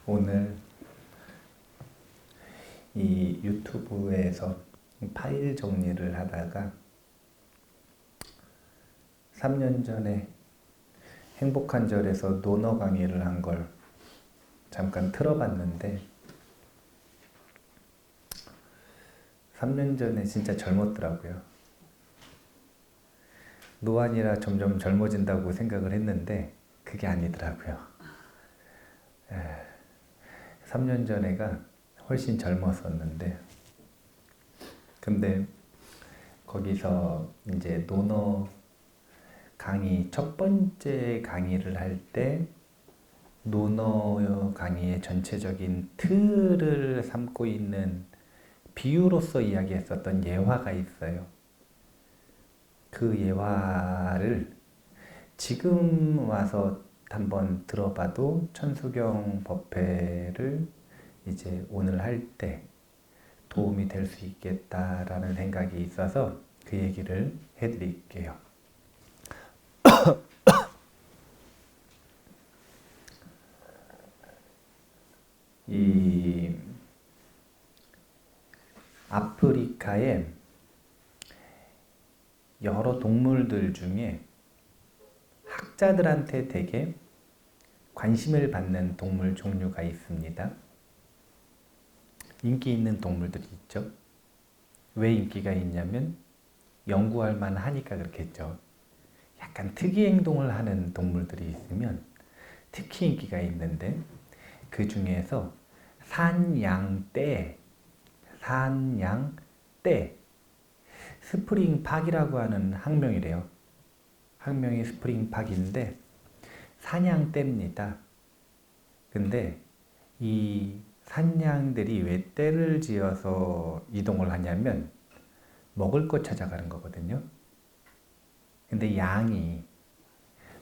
오늘 이 유튜브에서 파일 정리를 하다가 3년 전에 행복한 절에서 논어 강의를 한 걸 잠깐 틀어봤는데 3년 전에 진짜 젊었더라고요. 노안이라 점점 젊어진다고 생각을 했는데 그게 아니더라고요. 3년 전에가 훨씬 젊었었는데 근데 거기서 이제 논어 강의 첫 번째 강의를 할 때 논어 강의의 전체적인 틀을 삼고 있는 비유로서 이야기했었던 예화가 있어요. 그 예화를 지금 와서 한번 들어봐도 천수경 법회를 이제 오늘 할 때 도움이 될 수 있겠다라는 생각이 있어서 그 얘기를 해드릴게요. 이 아프리카의 여러 동물들 중에 학자들한테 되게 관심을 받는 동물 종류가 있습니다. 인기 있는 동물들이 있죠. 왜 인기가 있냐면 연구할 만하니까 그렇겠죠. 약간 특이 행동을 하는 동물들이 있으면 특히 인기가 있는데 그 중에서 산양떼, 스프링팍이라고 하는 학명이래요. 학명이 스프링팍인데 사냥떼입니다. 근데 이 산양들이 왜 떼를 지어서 이동을 하냐면 먹을 것 찾아가는 거거든요. 근데 양이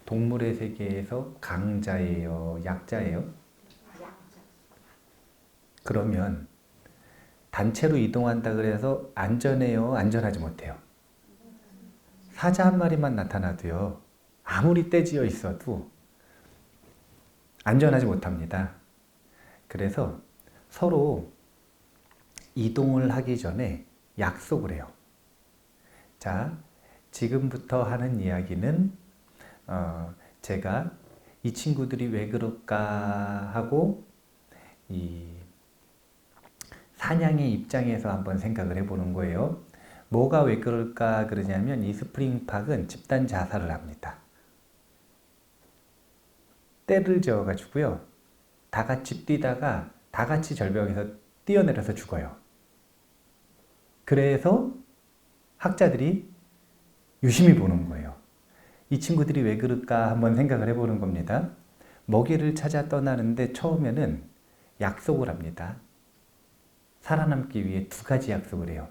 동물의 세계에서 강자예요, 약자예요? 그러면 단체로 이동한다 그래서 안전해요, 안전하지 못해요? 사자 한 마리만 나타나도요, 아무리 떼지어 있어도 안전하지 못합니다. 그래서 서로 이동을 하기 전에 약속을 해요. 자, 지금부터 하는 이야기는 제가 이 친구들이 왜 그럴까 하고 이 사냥의 입장에서 한번 생각을 해보는 거예요. 뭐가 왜 그럴까 그러냐면 이 스프링팍은 집단 자살을 합니다. 떼를 지어가지고요. 다 같이 뛰다가 다 같이 절벽에서 뛰어내려서 죽어요. 그래서 학자들이 유심히 보는 거예요. 이 친구들이 왜 그럴까 한번 생각을 해보는 겁니다. 먹이를 찾아 떠나는데 처음에는 약속을 합니다. 살아남기 위해 두 가지 약속을 해요.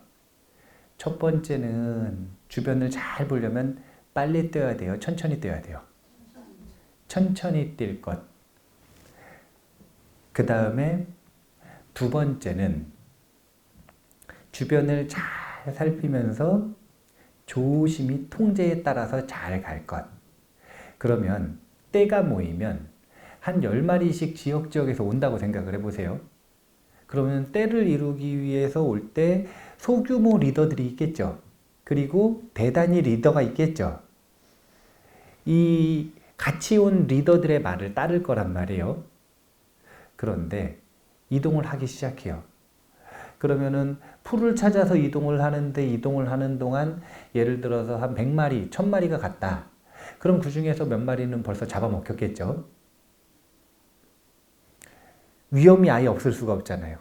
첫 번째는 주변을 잘 보려면 빨리 뛰어야 돼요? 천천히 뛰어야 돼요? 천천히 뛸 것. 그 다음에 두 번째는 주변을 잘 살피면서 조심히 통제에 따라서 잘 갈 것. 그러면 떼가 모이면 한 10마리씩 지역에서 온다고 생각을 해보세요. 그러면 떼를 이루기 위해서 올 때 소규모 리더들이 있겠죠. 그리고 대단히 리더가 있겠죠. 이 같이 온 리더들의 말을 따를 거란 말이에요. 그런데 이동을 하기 시작해요. 그러면은 풀을 찾아서 이동을 하는 동안 예를 들어서 한 100마리, 1000마리가 갔다. 그럼 그 중에서 몇 마리는 벌써 잡아먹혔겠죠. 위험이 아예 없을 수가 없잖아요.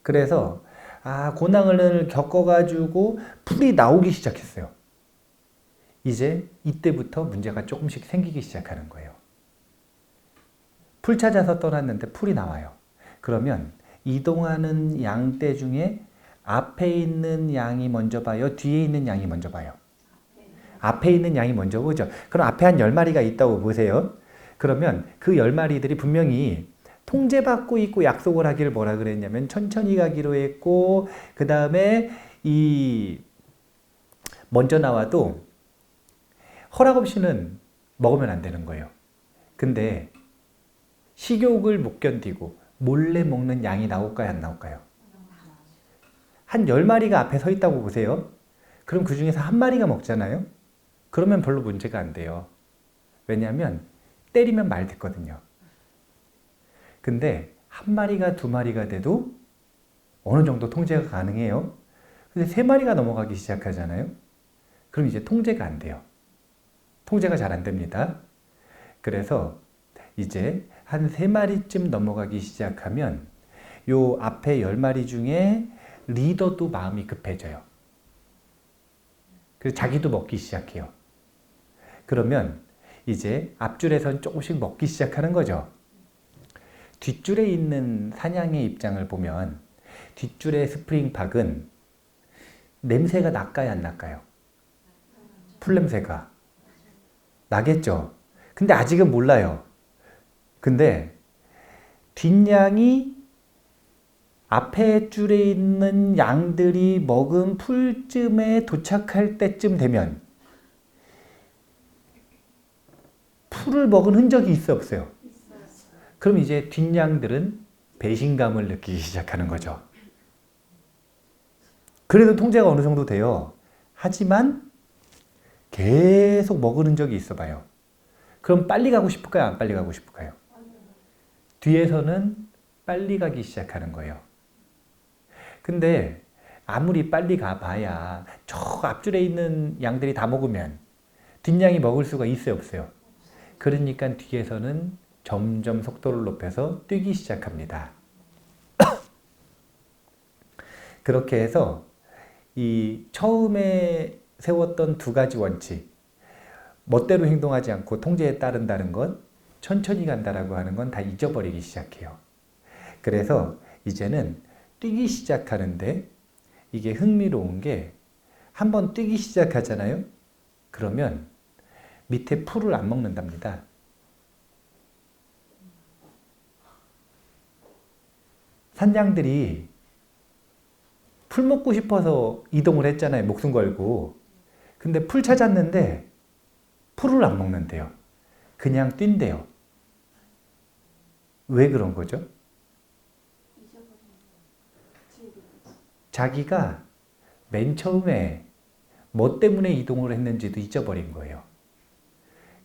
그래서 고난을 겪어가지고 풀이 나오기 시작했어요. 이제 이때부터 문제가 조금씩 생기기 시작하는 거예요. 풀 찾아서 떠났는데 풀이 나와요. 그러면 이동하는 양떼 중에 앞에 있는 양이 먼저 봐요? 뒤에 있는 양이 먼저 봐요? 앞에 있는 양이 먼저 보죠. 그럼 앞에 한 10마리가 있다고 보세요. 그러면 그 10마리들이 분명히 통제받고 있고 약속을 하기를 뭐라 그랬냐면 천천히 가기로 했고 그 다음에 먼저 나와도 허락 없이는 먹으면 안 되는 거예요. 근데 식욕을 못 견디고 몰래 먹는 양이 나올까요? 안 나올까요? 한 10마리가 앞에 서 있다고 보세요. 그럼 그 중에서 한 마리가 먹잖아요. 그러면 별로 문제가 안 돼요. 왜냐하면 때리면 말 듣거든요. 근데 한 마리가 두 마리가 돼도 어느 정도 통제가 가능해요. 근데 세 마리가 넘어가기 시작하잖아요. 그럼 이제 통제가 안 돼요. 통제가 잘 안 됩니다. 그래서 이제 한 세 마리쯤 넘어가기 시작하면 요 앞에 10마리 중에 리더도 마음이 급해져요. 그래서 자기도 먹기 시작해요. 그러면 이제 앞줄에선 조금씩 먹기 시작하는 거죠. 뒷줄에 있는 사냥의 입장을 보면 뒷줄의 스프링팍은 냄새가 날까요, 안 날까요? 풀냄새가 나겠죠. 근데 아직은 몰라요. 근데 뒷양이 앞에 줄에 있는 양들이 먹은 풀쯤에 도착할 때쯤 되면 풀을 먹은 흔적이 있어 없어요? 그럼 이제 뒷양들은 배신감을 느끼기 시작하는 거죠. 그래도 통제가 어느 정도 돼요. 하지만 계속 먹은 흔적이 있어 봐요. 그럼 빨리 가고 싶을까요? 안 빨리 가고 싶을까요? 뒤에서는 빨리 가기 시작하는 거예요. 근데 아무리 빨리 가봐야 저 앞줄에 있는 양들이 다 먹으면 뒷양이 먹을 수가 있어요, 없어요? 그러니까 뒤에서는 점점 속도를 높여서 뛰기 시작합니다. 그렇게 해서 이 처음에 세웠던 두 가지 원칙, 멋대로 행동하지 않고 통제에 따른다는 것, 천천히 간다라고 하는 건 다 잊어버리기 시작해요. 그래서 이제는 뛰기 시작하는데 이게 흥미로운 게 한번 뛰기 시작하잖아요. 그러면 밑에 풀을 안 먹는답니다. 산양들이 풀 먹고 싶어서 이동을 했잖아요. 목숨 걸고. 근데 풀 찾았는데 풀을 안 먹는데요. 그냥 뛴대요. 왜 그런 거죠? 자기가 맨 처음에 뭐 때문에 이동을 했는지도 잊어버린 거예요.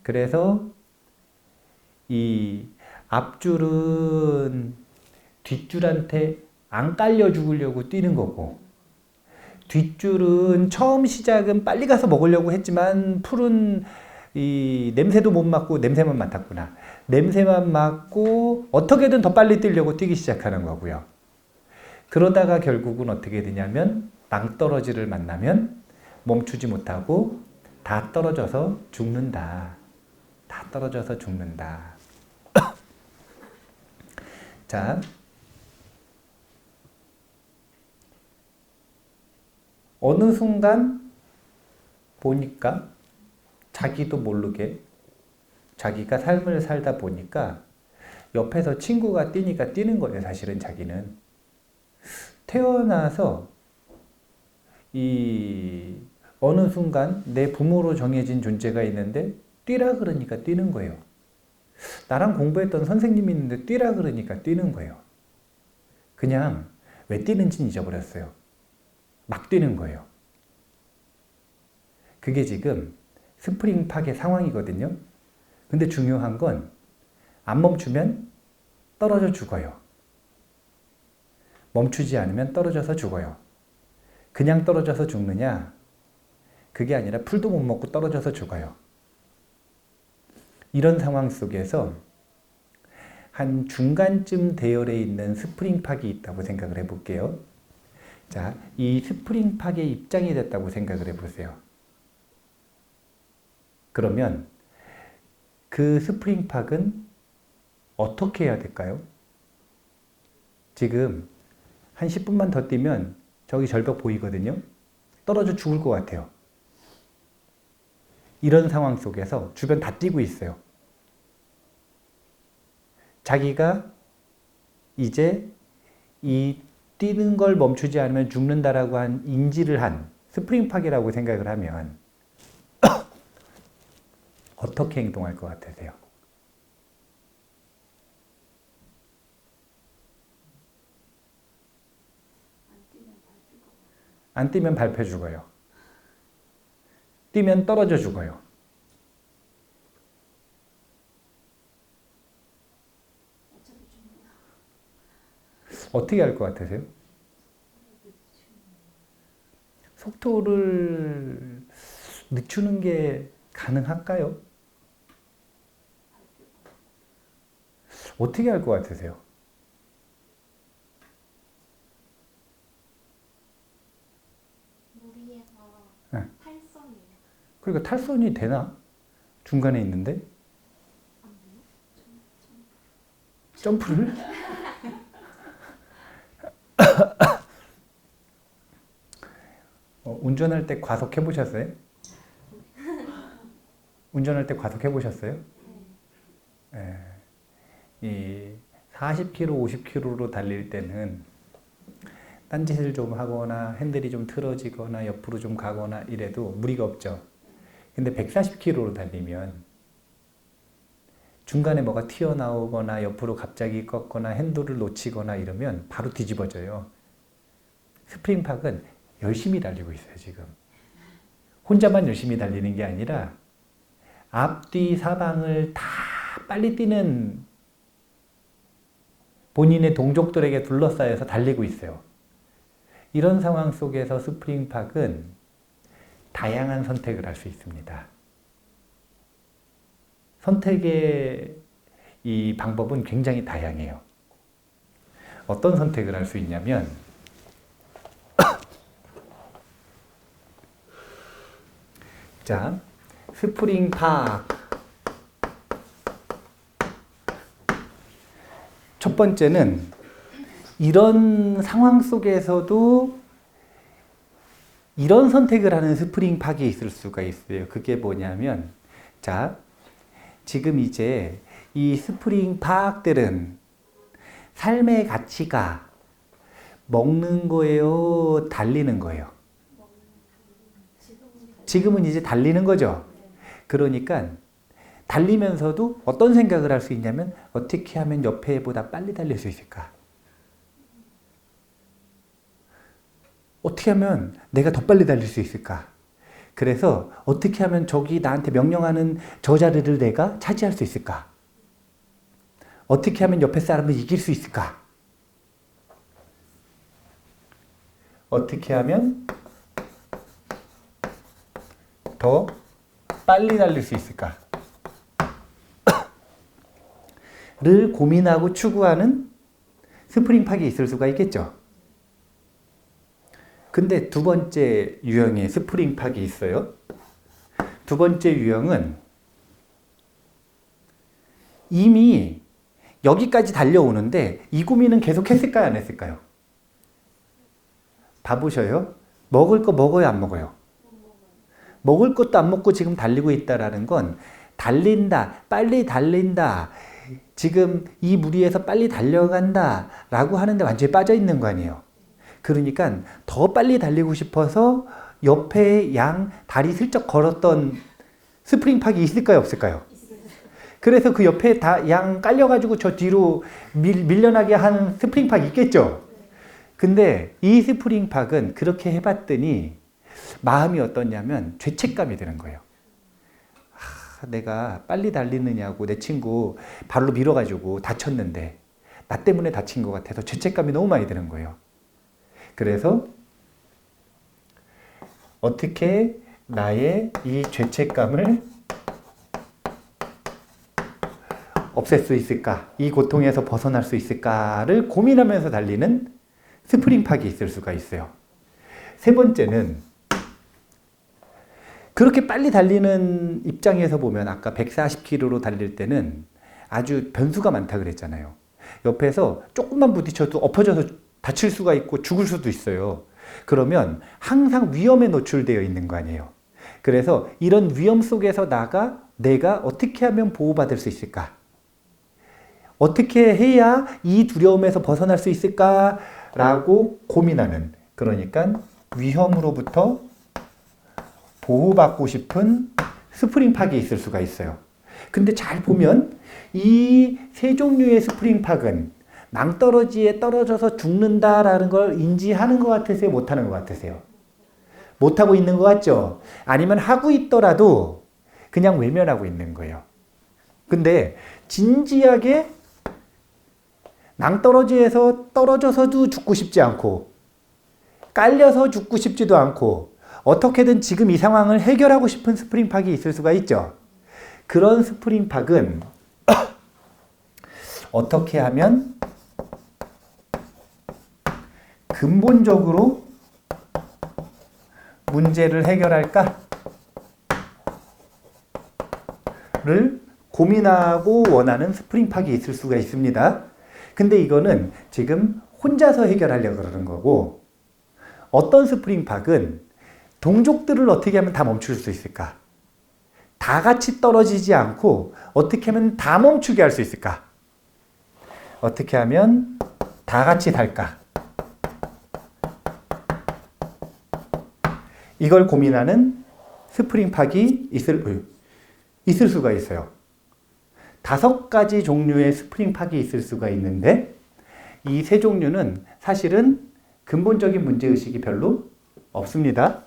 그래서 이 앞줄은 뒷줄한테 안 깔려 죽으려고 뛰는 거고, 뒷줄은 처음 시작은 빨리 가서 먹으려고 했지만 풀은 이 냄새도 못 맡고 냄새만 맡았구나. 냄새만 맡고 어떻게든 더 빨리 뛰려고 뛰기 시작하는 거고요. 그러다가 결국은 어떻게 되냐면 낭떠러지를 만나면 멈추지 못하고 다 떨어져서 죽는다. 다 떨어져서 죽는다. 자, 어느 순간 보니까 자기도 모르게 자기가 삶을 살다 보니까 옆에서 친구가 뛰니까 뛰는 거예요. 사실은 자기는. 태어나서 이 어느 순간 내 부모로 정해진 존재가 있는데 뛰라 그러니까 뛰는 거예요. 나랑 공부했던 선생님이 있는데 뛰라 그러니까 뛰는 거예요. 그냥 왜 뛰는지는 잊어버렸어요. 막 뛰는 거예요. 그게 지금 스프링팍의 상황이거든요. 근데 중요한 건 안 멈추면 떨어져 죽어요. 멈추지 않으면 떨어져서 죽어요. 그냥 떨어져서 죽느냐? 그게 아니라 풀도 못 먹고 떨어져서 죽어요. 이런 상황 속에서 한 중간쯤 대열에 있는 스프링팍이 있다고 생각을 해볼게요. 자, 이 스프링팍의 입장이 됐다고 생각을 해보세요. 그러면 그 스프링팍은 어떻게 해야 될까요? 지금 한 10분만 더 뛰면 저기 절벽 보이거든요. 떨어져 죽을 것 같아요. 이런 상황 속에서 주변 다 뛰고 있어요. 자기가 이제 이 뛰는 걸 멈추지 않으면 죽는다라고 한 인지를 한 스프링팍이라고 생각을 하면 어떻게 행동할 것 같으세요? 안 뛰면 밟혀 죽어요. 뛰면 떨어져 죽어요. 어떻게 할 것 같으세요? 속도를 늦추는 게 가능할까요? 어떻게 할 것 같으세요? 무리해서 네. 탈선이요. 그러니까 탈선이 되나? 중간에 있는데? 안 돼요? 점프를? 운전할 때 과속 해보셨어요? 운전할 때 과속 해보셨어요? 네. 이 40km, 50km로 달릴 때는 딴짓을 좀 하거나 핸들이 좀 틀어지거나 옆으로 좀 가거나 이래도 무리가 없죠. 근데 140km로 달리면 중간에 뭐가 튀어나오거나 옆으로 갑자기 꺾거나 핸들을 놓치거나 이러면 바로 뒤집어져요. 스프링팍은 열심히 달리고 있어요, 지금. 혼자만 열심히 달리는 게 아니라 앞뒤 사방을 다 빨리 뛰는 본인의 동족들에게 둘러싸여서 달리고 있어요. 이런 상황 속에서 스프링팍은 다양한 선택을 할 수 있습니다. 선택의 이 방법은 굉장히 다양해요. 어떤 선택을 할 수 있냐면 자, 스프링팍 첫 번째는 이런 상황 속에서도 이런 선택을 하는 스프링팍이 있을 수가 있어요. 그게 뭐냐면 자, 지금 이제 이 스프링팍들은 삶의 가치가 먹는 거예요? 달리는 거예요? 지금은 이제 달리는 거죠. 그러니까 달리면서도 어떤 생각을 할 수 있냐면 어떻게 하면 옆에 애보다 빨리 달릴 수 있을까? 어떻게 하면 내가 더 빨리 달릴 수 있을까? 그래서 어떻게 하면 저기 나한테 명령하는 저 자리를 내가 차지할 수 있을까? 어떻게 하면 옆에 사람을 이길 수 있을까? 어떻게 하면 더 빨리 달릴 수 있을까? 를 고민하고 추구하는 스프링팍이 있을 수가 있겠죠. 근데 두 번째 유형의 스프링팍이 있어요. 두 번째 유형은 이미 여기까지 달려오는데 이 고민은 계속 했을까요? 안 했을까요? 봐보셔요. 먹을 거 먹어요? 안 먹어요? 먹을 것도 안 먹고 지금 달리고 있다라는 건 달린다, 빨리 달린다, 지금 이 무리에서 빨리 달려간다 라고 하는데 완전히 빠져 있는 거 아니에요. 그러니까 더 빨리 달리고 싶어서 옆에 양 다리 슬쩍 걸었던 스프링팍이 있을까요? 없을까요? 그래서 그 옆에 다 양 깔려가지고 저 뒤로 밀려나게 한 스프링팍 있겠죠? 근데 이 스프링팍은 그렇게 해봤더니 마음이 어떠냐면 죄책감이 드는 거예요. 내가 빨리 달리느냐고 내 친구 발로 밀어가지고 다쳤는데 나 때문에 다친 것 같아서 죄책감이 너무 많이 드는 거예요. 그래서 어떻게 나의 이 죄책감을 없앨 수 있을까? 이 고통에서 벗어날 수 있을까를 고민하면서 달리는 스프링팍이 있을 수가 있어요. 세 번째는 그렇게 빨리 달리는 입장에서 보면 아까 140km로 달릴 때는 아주 변수가 많다 그랬잖아요. 옆에서 조금만 부딪혀도 엎어져서 다칠 수가 있고 죽을 수도 있어요. 그러면 항상 위험에 노출되어 있는 거 아니에요. 그래서 이런 위험 속에서 내가 어떻게 하면 보호받을 수 있을까? 어떻게 해야 이 두려움에서 벗어날 수 있을까라고 고민하는, 그러니까 위험으로부터 보호받고 싶은 스프링팍이 있을 수가 있어요. 근데 잘 보면 이 세 종류의 스프링팍은 낭떠러지에 떨어져서 죽는다라는 걸 인지하는 것 같으세요? 못하는 것 같으세요? 못하고 있는 것 같죠? 아니면 하고 있더라도 그냥 외면하고 있는 거예요. 근데 진지하게 낭떠러지에서 떨어져서도 죽고 싶지 않고 깔려서 죽고 싶지도 않고 어떻게든 지금 이 상황을 해결하고 싶은 스프링팍이 있을 수가 있죠. 그런 스프링팍은 어떻게 하면 근본적으로 문제를 해결할까? 를 고민하고 원하는 스프링팍이 있을 수가 있습니다. 근데 이거는 지금 혼자서 해결하려고 그러는 거고, 어떤 스프링팍은 동족들을 어떻게 하면 다 멈출 수 있을까? 다 같이 떨어지지 않고 어떻게 하면 다 멈추게 할 수 있을까? 어떻게 하면 다 같이 살까? 이걸 고민하는 스프링팍이 있을 수가 있어요. 5가지 종류의 스프링팍이 있을 수가 있는데 이 3종류는 사실은 근본적인 문제의식이 별로 없습니다.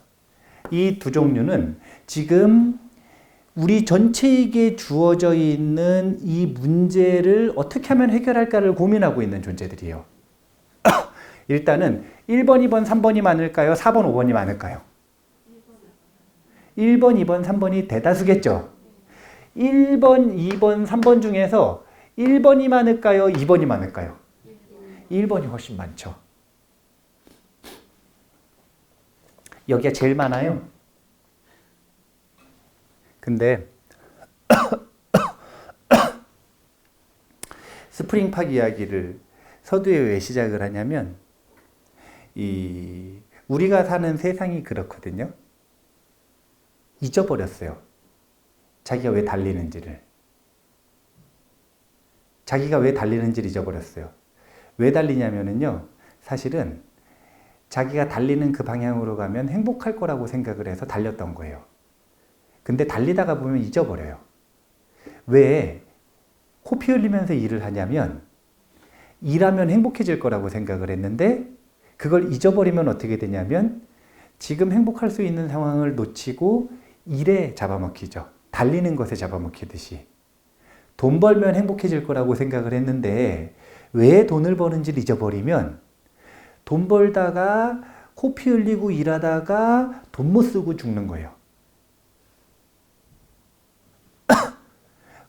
이 2종류는 지금 우리 전체에게 주어져 있는 이 문제를 어떻게 하면 해결할까를 고민하고 있는 존재들이에요. 일단은 1번, 2번, 3번이 많을까요? 4번, 5번이 많을까요? 1번, 2번, 3번이 대다수겠죠? 1번, 2번, 3번 중에서 1번이 많을까요? 2번이 많을까요? 1번이 훨씬 많죠. 여기가 제일 많아요. 근데 스프링팍 이야기를 서두에 왜 시작을 하냐면 우리가 사는 세상이 그렇거든요. 잊어버렸어요. 자기가 왜 달리는지를. 자기가 왜 달리는지를 잊어버렸어요. 왜 달리냐면요. 사실은 자기가 달리는 그 방향으로 가면 행복할 거라고 생각을 해서 달렸던 거예요. 근데 달리다가 보면 잊어버려요. 왜 코피 흘리면서 일을 하냐면 일하면 행복해질 거라고 생각을 했는데 그걸 잊어버리면 어떻게 되냐면 지금 행복할 수 있는 상황을 놓치고 일에 잡아먹히죠. 달리는 것에 잡아먹히듯이. 돈 벌면 행복해질 거라고 생각을 했는데 왜 돈을 버는지를 잊어버리면 돈 벌다가 코피 흘리고 일하다가 돈 못 쓰고 죽는 거예요.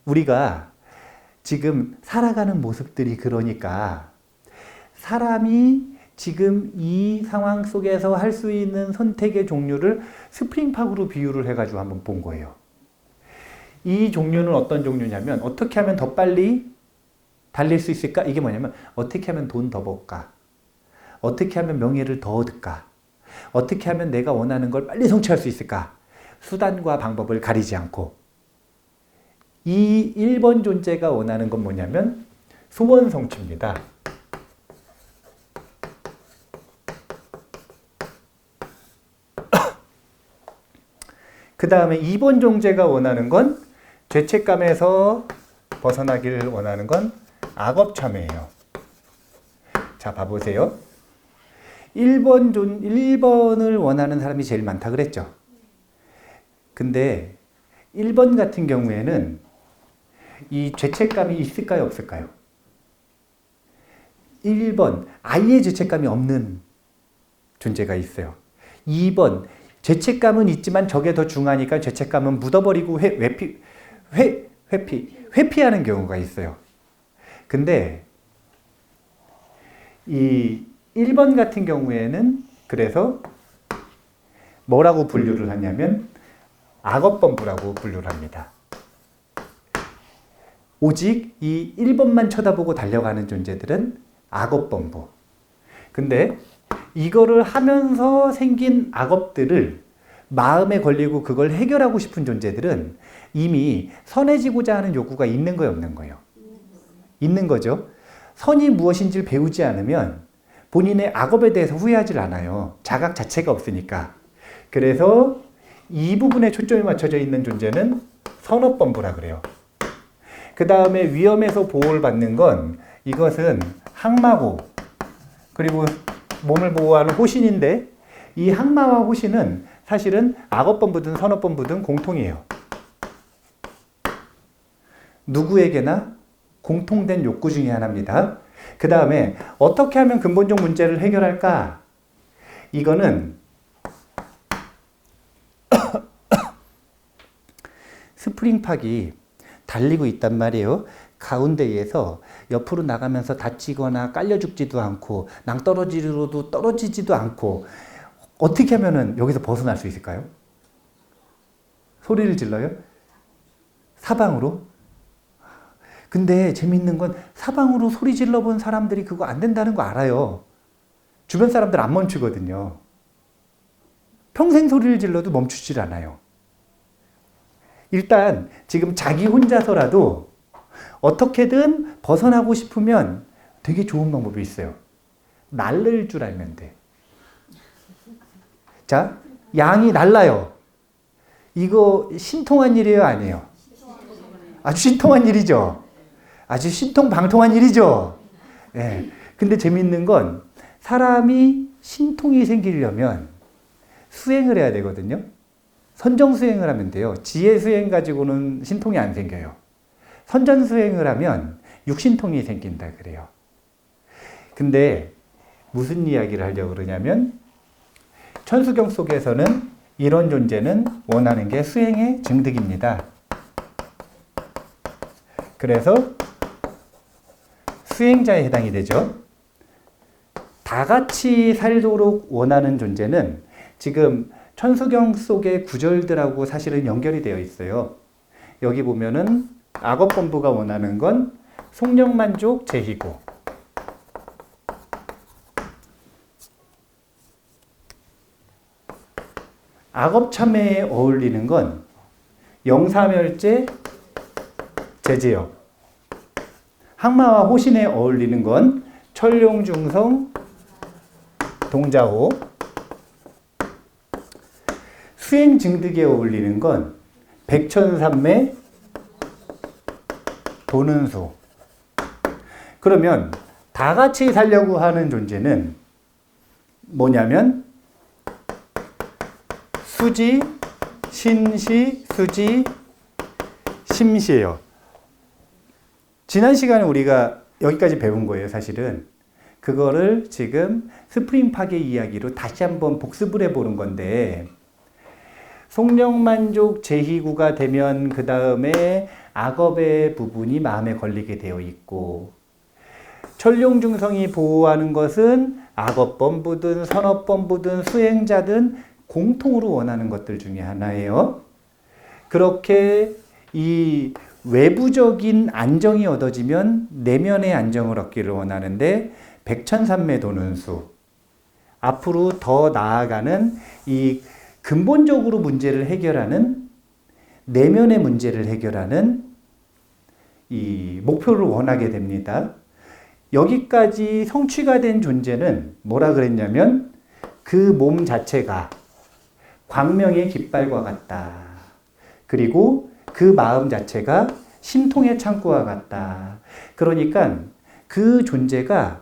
우리가 지금 살아가는 모습들이 그러니까 사람이 지금 이 상황 속에서 할 수 있는 선택의 종류를 스프링팍으로 비유를 해가지고 한번 본 거예요. 이 종류는 어떤 종류냐면 어떻게 하면 더 빨리 달릴 수 있을까? 이게 뭐냐면 어떻게 하면 돈 더 벌까? 어떻게 하면 명예를 더 얻을까? 어떻게 하면 내가 원하는 걸 빨리 성취할 수 있을까? 수단과 방법을 가리지 않고 이 1번 존재가 원하는 건 뭐냐면 소원 성취입니다. 그 다음에 2번 존재가 원하는 건 죄책감에서 벗어나기를 원하는 건 악업참회예요. 자, 봐보세요. 1번을 원하는 사람이 제일 많다 그랬죠. 근데 1번 같은 경우에는 이 죄책감이 있을까요, 없을까요? 1번, 아예 죄책감이 없는 존재가 있어요. 2번, 죄책감은 있지만 저게 더 중하니까 죄책감은 묻어버리고 회피하는 경우가 있어요. 근데 이 1번 같은 경우에는 그래서 뭐라고 분류를 하냐면 악업범부라고 분류를 합니다. 오직 이 1번만 쳐다보고 달려가는 존재들은 악업범부. 근데 이거를 하면서 생긴 악업들을 마음에 걸리고 그걸 해결하고 싶은 존재들은 이미 선해지고자 하는 욕구가 있는 거예요, 없는 거예요? 있는 거죠. 선이 무엇인지를 배우지 않으면 본인의 악업에 대해서 후회하지 않아요. 자각 자체가 없으니까. 그래서 이 부분에 초점이 맞춰져 있는 존재는 선업범부라 그래요. 그 다음에 위험에서 보호를 받는 건 이것은 항마고 그리고 몸을 보호하는 호신인데 이 항마와 호신은 사실은 악어법부든 선어법부든 공통이에요. 누구에게나 공통된 욕구 중에 하나입니다. 그 다음에 어떻게 하면 근본적 문제를 해결할까? 이거는 스프링팍이 달리고 있단 말이에요. 가운데에서 옆으로 나가면서 다치거나 깔려 죽지도 않고 낭떠러지로도 떨어지지도 않고 어떻게 하면은 여기서 벗어날 수 있을까요? 소리를 질러요? 사방으로? 근데 재밌는 건 사방으로 소리 질러본 사람들이 그거 안 된다는 거 알아요. 주변 사람들 안 멈추거든요. 평생 소리를 질러도 멈추질 않아요. 일단 지금 자기 혼자서라도 어떻게든 벗어나고 싶으면 되게 좋은 방법이 있어요. 날를 줄 알면 돼. 자, 양이 날라요. 이거 신통한 일이에요, 아니에요? 아주 신통한 일이죠. 아주 신통방통한 일이죠. 예. 근데 재밌는 건 사람이 신통이 생기려면 수행을 해야 되거든요. 선정수행을 하면 돼요. 지혜수행 가지고는 신통이 안 생겨요. 선전수행을 하면 육신통이 생긴다 그래요. 근데 무슨 이야기를 하려고 그러냐면 천수경 속에서는 이런 존재는 원하는 게 수행의 증득입니다. 그래서 수행자에 해당이 되죠. 다 같이 살도록 원하는 존재는 지금 천수경 속의 구절들하고 사실은 연결이 되어 있어요. 여기 보면은 악어본부가 원하는 건 속력만족 제희고, 악업참회에 어울리는 건 영사멸제 제제역, 항마와 호신에 어울리는 건 철룡중성 동자호, 수행증득에 어울리는 건 백천삼매 도는수. 그러면 다 같이 살려고 하는 존재는 뭐냐면 수지, 신시, 수지, 심시예요. 지난 시간에 우리가 여기까지 배운 거예요, 사실은. 그거를 지금 스프링팍의 이야기로 다시 한번 복습을 해보는 건데, 속력만족 제희구가 되면 그 다음에 악업의 부분이 마음에 걸리게 되어 있고, 천룡중성이 보호하는 것은 악업범부든 선업범부든 수행자든 공통으로 원하는 것들 중에 하나예요. 그렇게 이 외부적인 안정이 얻어지면 내면의 안정을 얻기를 원하는데 백천삼매 도는수, 앞으로 더 나아가는 이 근본적으로 문제를 해결하는 내면의 문제를 해결하는 이 목표를 원하게 됩니다. 여기까지 성취가 된 존재는 뭐라 그랬냐면 그 몸 자체가 광명의 깃발과 같다. 그리고 그 마음 자체가 신통의 창구와 같다. 그러니까 그 존재가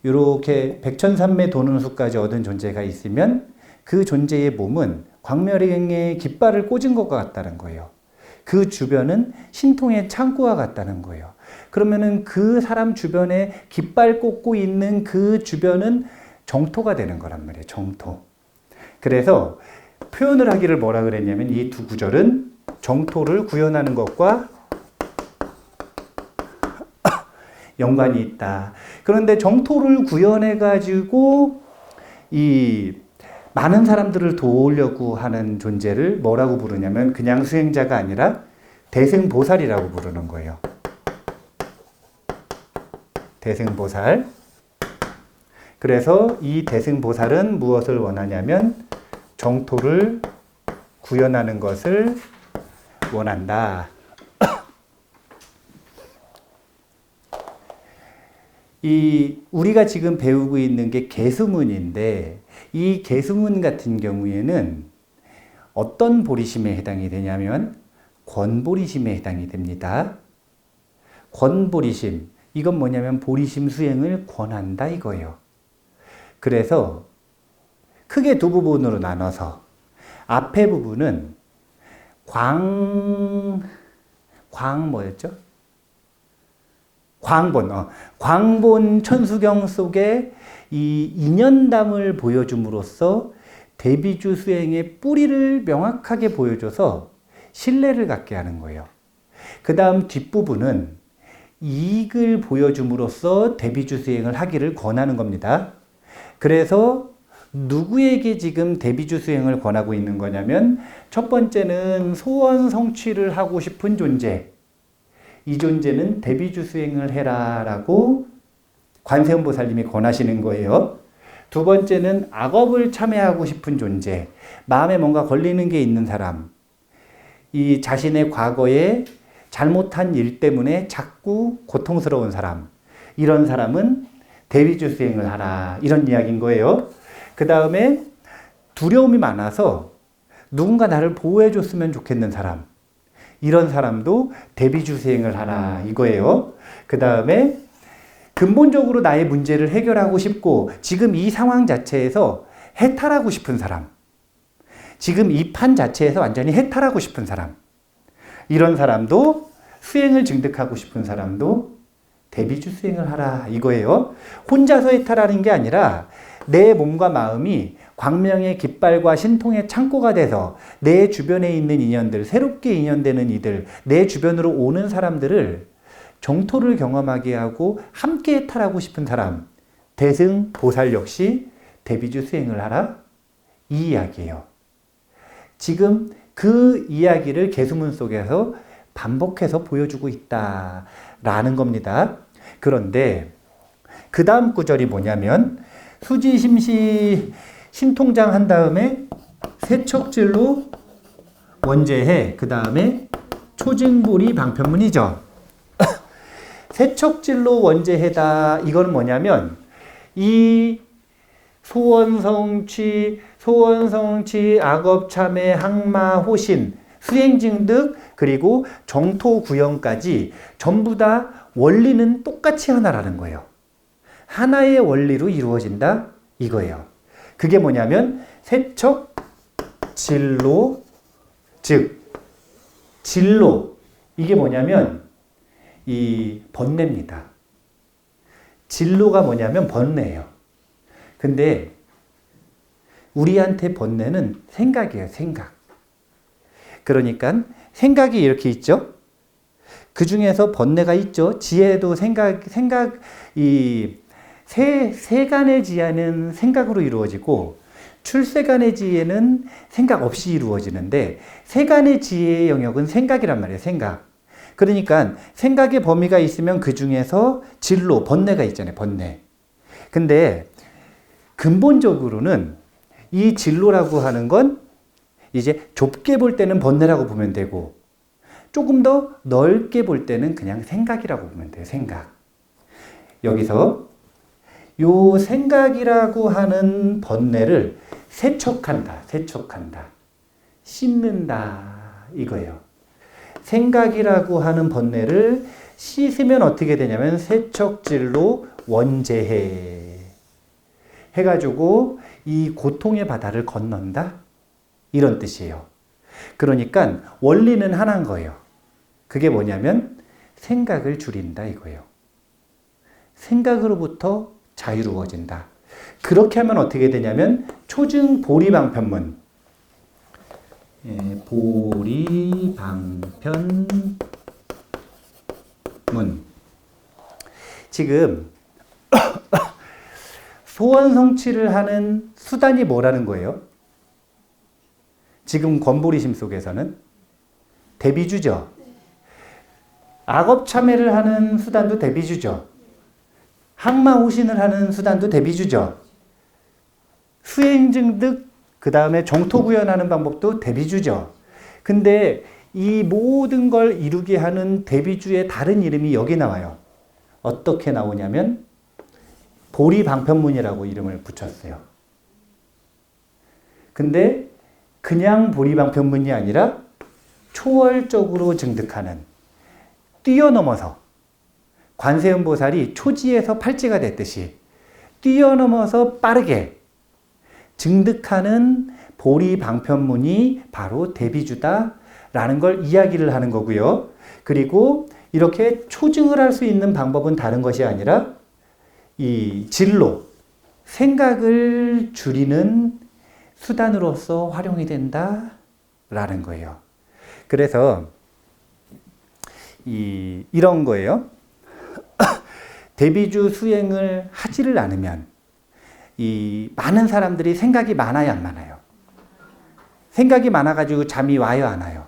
이렇게 백천삼매 도는수까지 얻은 존재가 있으면 그 존재의 몸은 광명의 깃발을 꽂은 것과 같다는 거예요. 그 주변은 신통의 창구와 같다는 거예요. 그러면은 그 사람 주변에 깃발 꽂고 있는 그 주변은 정토가 되는 거란 말이에요. 정토. 그래서 표현을 하기를 뭐라 그랬냐면 이 두 구절은 정토를 구현하는 것과 연관이 있다. 그런데 정토를 구현해 가지고 이 많은 사람들을 도우려고 하는 존재를 뭐라고 부르냐면 그냥 수행자가 아니라 대승보살이라고 부르는 거예요. 대승보살. 그래서 이 대승보살은 무엇을 원하냐면 정토를 구현하는 것을 원한다. 우리가 지금 배우고 있는 게 계수문인데 이 계수문 같은 경우에는 어떤 보리심에 해당이 되냐면 권보리심에 해당이 됩니다. 권보리심, 이건 뭐냐면 보리심 수행을 권한다 이거예요. 그래서 크게 두 부분으로 나눠서 앞에 부분은 뭐였죠? 광본 천수경 속에 이 인연담을 보여줌으로써 대비주 수행의 뿌리를 명확하게 보여줘서 신뢰를 갖게 하는 거예요. 그 다음 뒷부분은 이익을 보여줌으로써 대비주 수행을 하기를 권하는 겁니다. 그래서 누구에게 지금 대비주 수행을 권하고 있는 거냐면 첫 번째는 소원 성취를 하고 싶은 존재. 이 존재는 대비주 수행을 해라 라고 관세음보살님이 권하시는 거예요. 두 번째는 악업을 참회하고 싶은 존재. 마음에 뭔가 걸리는 게 있는 사람. 이 자신의 과거에 잘못한 일 때문에 자꾸 고통스러운 사람. 이런 사람은 대비주 수행을 하라. 이런 이야기인 거예요. 그 다음에 두려움이 많아서 누군가 나를 보호해 줬으면 좋겠는 사람. 이런 사람도 대비주 수행을 하라. 이거예요. 그 다음에 근본적으로 나의 문제를 해결하고 싶고 지금 이 상황 자체에서 해탈하고 싶은 사람. 지금 이 판 자체에서 완전히 해탈하고 싶은 사람. 이런 사람도 수행을 증득하고 싶은 사람도 대비주 수행을 하라. 이거예요. 혼자서 해탈하는 게 아니라 내 몸과 마음이 광명의 깃발과 신통의 창고가 돼서 내 주변에 있는 인연들, 새롭게 인연되는 이들, 내 주변으로 오는 사람들을 정토를 경험하게 하고 함께 해탈하고 싶은 사람, 대승 보살 역시 대비주 수행을 하라. 이 이야기예요. 지금 그 이야기를 계수문 속에서 반복해서 보여주고 있다라는 겁니다. 그런데 그 다음 구절이 뭐냐면 수지심시 신통장 한 다음에 세척질로 원제해 그 다음에 초증보리 방편문이죠. 세척질로 원제해다. 이건 뭐냐면 이 소원성취, 악업참회, 항마, 호신, 수행증득 그리고 정토구형까지 전부 다 원리는 똑같이 하나라는 거예요. 하나의 원리로 이루어진다 이거예요. 그게 뭐냐면 세척, 진로, 즉 진로 이게 뭐냐면 이 번뇌입니다. 진로가 뭐냐면 번뇌예요. 근데 우리한테 번뇌는 생각이에요. 생각. 그러니까 생각이 이렇게 있죠. 그 중에서 번뇌가 있죠. 지혜도 이 세간의 지혜는 생각으로 이루어지고 출세간의 지혜는 생각 없이 이루어지는데 세간의 지혜의 영역은 생각이란 말이에요. 생각. 그러니까 생각의 범위가 있으면 그 중에서 진로, 번뇌가 있잖아요. 번뇌. 근데 근본적으로는 이 진로라고 하는 건 이제 좁게 볼 때는 번뇌라고 보면 되고 조금 더 넓게 볼 때는 그냥 생각이라고 보면 돼요. 생각. 여기서 요 생각이라고 하는 번뇌를 세척한다. 씻는다. 이거예요. 생각이라고 하는 번뇌를 씻으면 어떻게 되냐면 세척질로 원제해. 해가지고 이 고통의 바다를 건넌다. 이런 뜻이에요. 그러니까 원리는 하나인 거예요. 그게 뭐냐면 생각을 줄인다 이거예요. 생각으로부터 자유로워진다. 그렇게 하면 어떻게 되냐면 초증 보리방편문. 보리방편문. 지금 소원 성취를 하는 수단이 뭐라는 거예요? 지금 권보리심 속에서는 대비주죠. 악업 참회를 하는 수단도 대비주죠. 항마호신을 하는 수단도 대비주죠. 수행증득 그 다음에 정토구현하는 방법도 대비주죠. 근데 이 모든 걸 이루게 하는 대비주의 다른 이름이 여기 나와요. 어떻게 나오냐면 보리방편문이라고 이름을 붙였어요. 근데 그냥 보리방편문이 아니라 초월적으로 증득하는 뛰어넘어서 관세음보살이 초지에서 팔찌가 됐듯이 뛰어넘어서 빠르게 증득하는 보리 방편문이 바로 대비주다라는 걸 이야기를 하는 거고요. 그리고 이렇게 초증을 할 수 있는 방법은 다른 것이 아니라 이 진로, 생각을 줄이는 수단으로서 활용이 된다라는 거예요. 그래서 이런 거예요. 대비주 수행을 하지를 않으면 이 많은 사람들이 생각이 많아요, 안 많아요? 생각이 많아가지고 잠이 와요, 안 와요?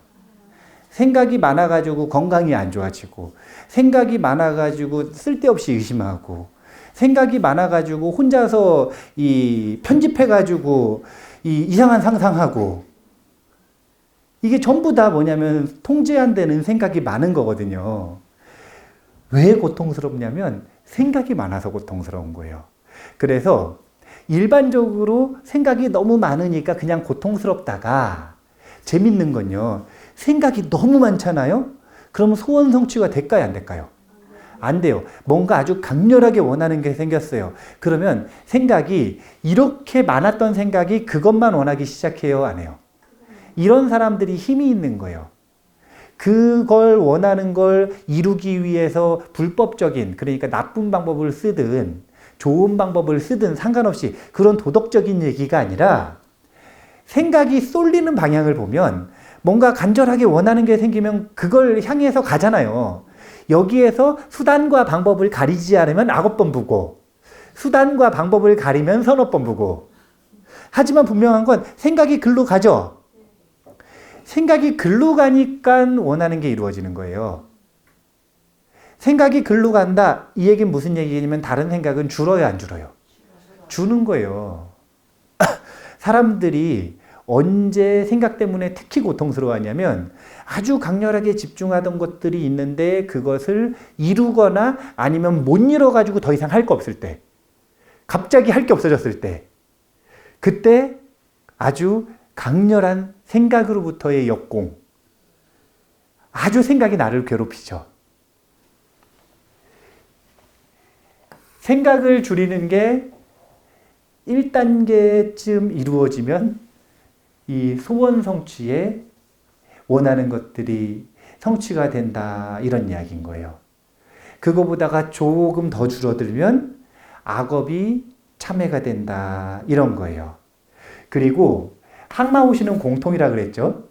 생각이 많아가지고 건강이 안 좋아지고, 생각이 많아가지고 쓸데없이 의심하고, 생각이 많아가지고 혼자서 편집해가지고 이상한 상상하고, 이게 전부 다 뭐냐면 통제 안 되는 생각이 많은 거거든요. 왜 고통스럽냐면 생각이 많아서 고통스러운 거예요. 그래서 일반적으로 생각이 너무 많으니까 그냥 고통스럽다가, 재밌는 건요, 생각이 너무 많잖아요? 그러면 소원 성취가 될까요, 안 될까요? 안 돼요. 뭔가 아주 강렬하게 원하는 게 생겼어요. 그러면 생각이, 이렇게 많았던 생각이 그것만 원하기 시작해요, 안 해요? 이런 사람들이 힘이 있는 거예요. 그걸 원하는 걸 이루기 위해서 불법적인, 그러니까 나쁜 방법을 쓰든 좋은 방법을 쓰든 상관없이, 그런 도덕적인 얘기가 아니라, 생각이 쏠리는 방향을 보면 뭔가 간절하게 원하는 게 생기면 그걸 향해서 가잖아요. 여기에서 수단과 방법을 가리지 않으면 9번 부고, 수단과 방법을 가리면 3번 부고. 하지만 분명한 건 생각이 글로 가죠. 생각이 글로 가니까 원하는 게 이루어지는 거예요. 생각이 글로 간다. 이 얘기는 무슨 얘기냐면 다른 생각은 줄어요, 안 줄어요? 주는 거예요. 사람들이 언제 생각 때문에 특히 고통스러워하냐면 아주 강렬하게 집중하던 것들이 있는데 그것을 이루거나 아니면 못 이뤄가지고 더 이상 할 거 없을 때, 갑자기 할 게 없어졌을 때, 그때 아주 강렬한 생각으로부터의 역공, 아주 생각이 나를 괴롭히죠. 생각을 줄이는 게 1단계쯤 이루어지면 이 소원 성취에 원하는 것들이 성취가 된다, 이런 이야기인 거예요. 그거보다가 조금 더 줄어들면 악업이 참회가 된다, 이런 거예요. 그리고 항마오시는 공통이라 그랬죠.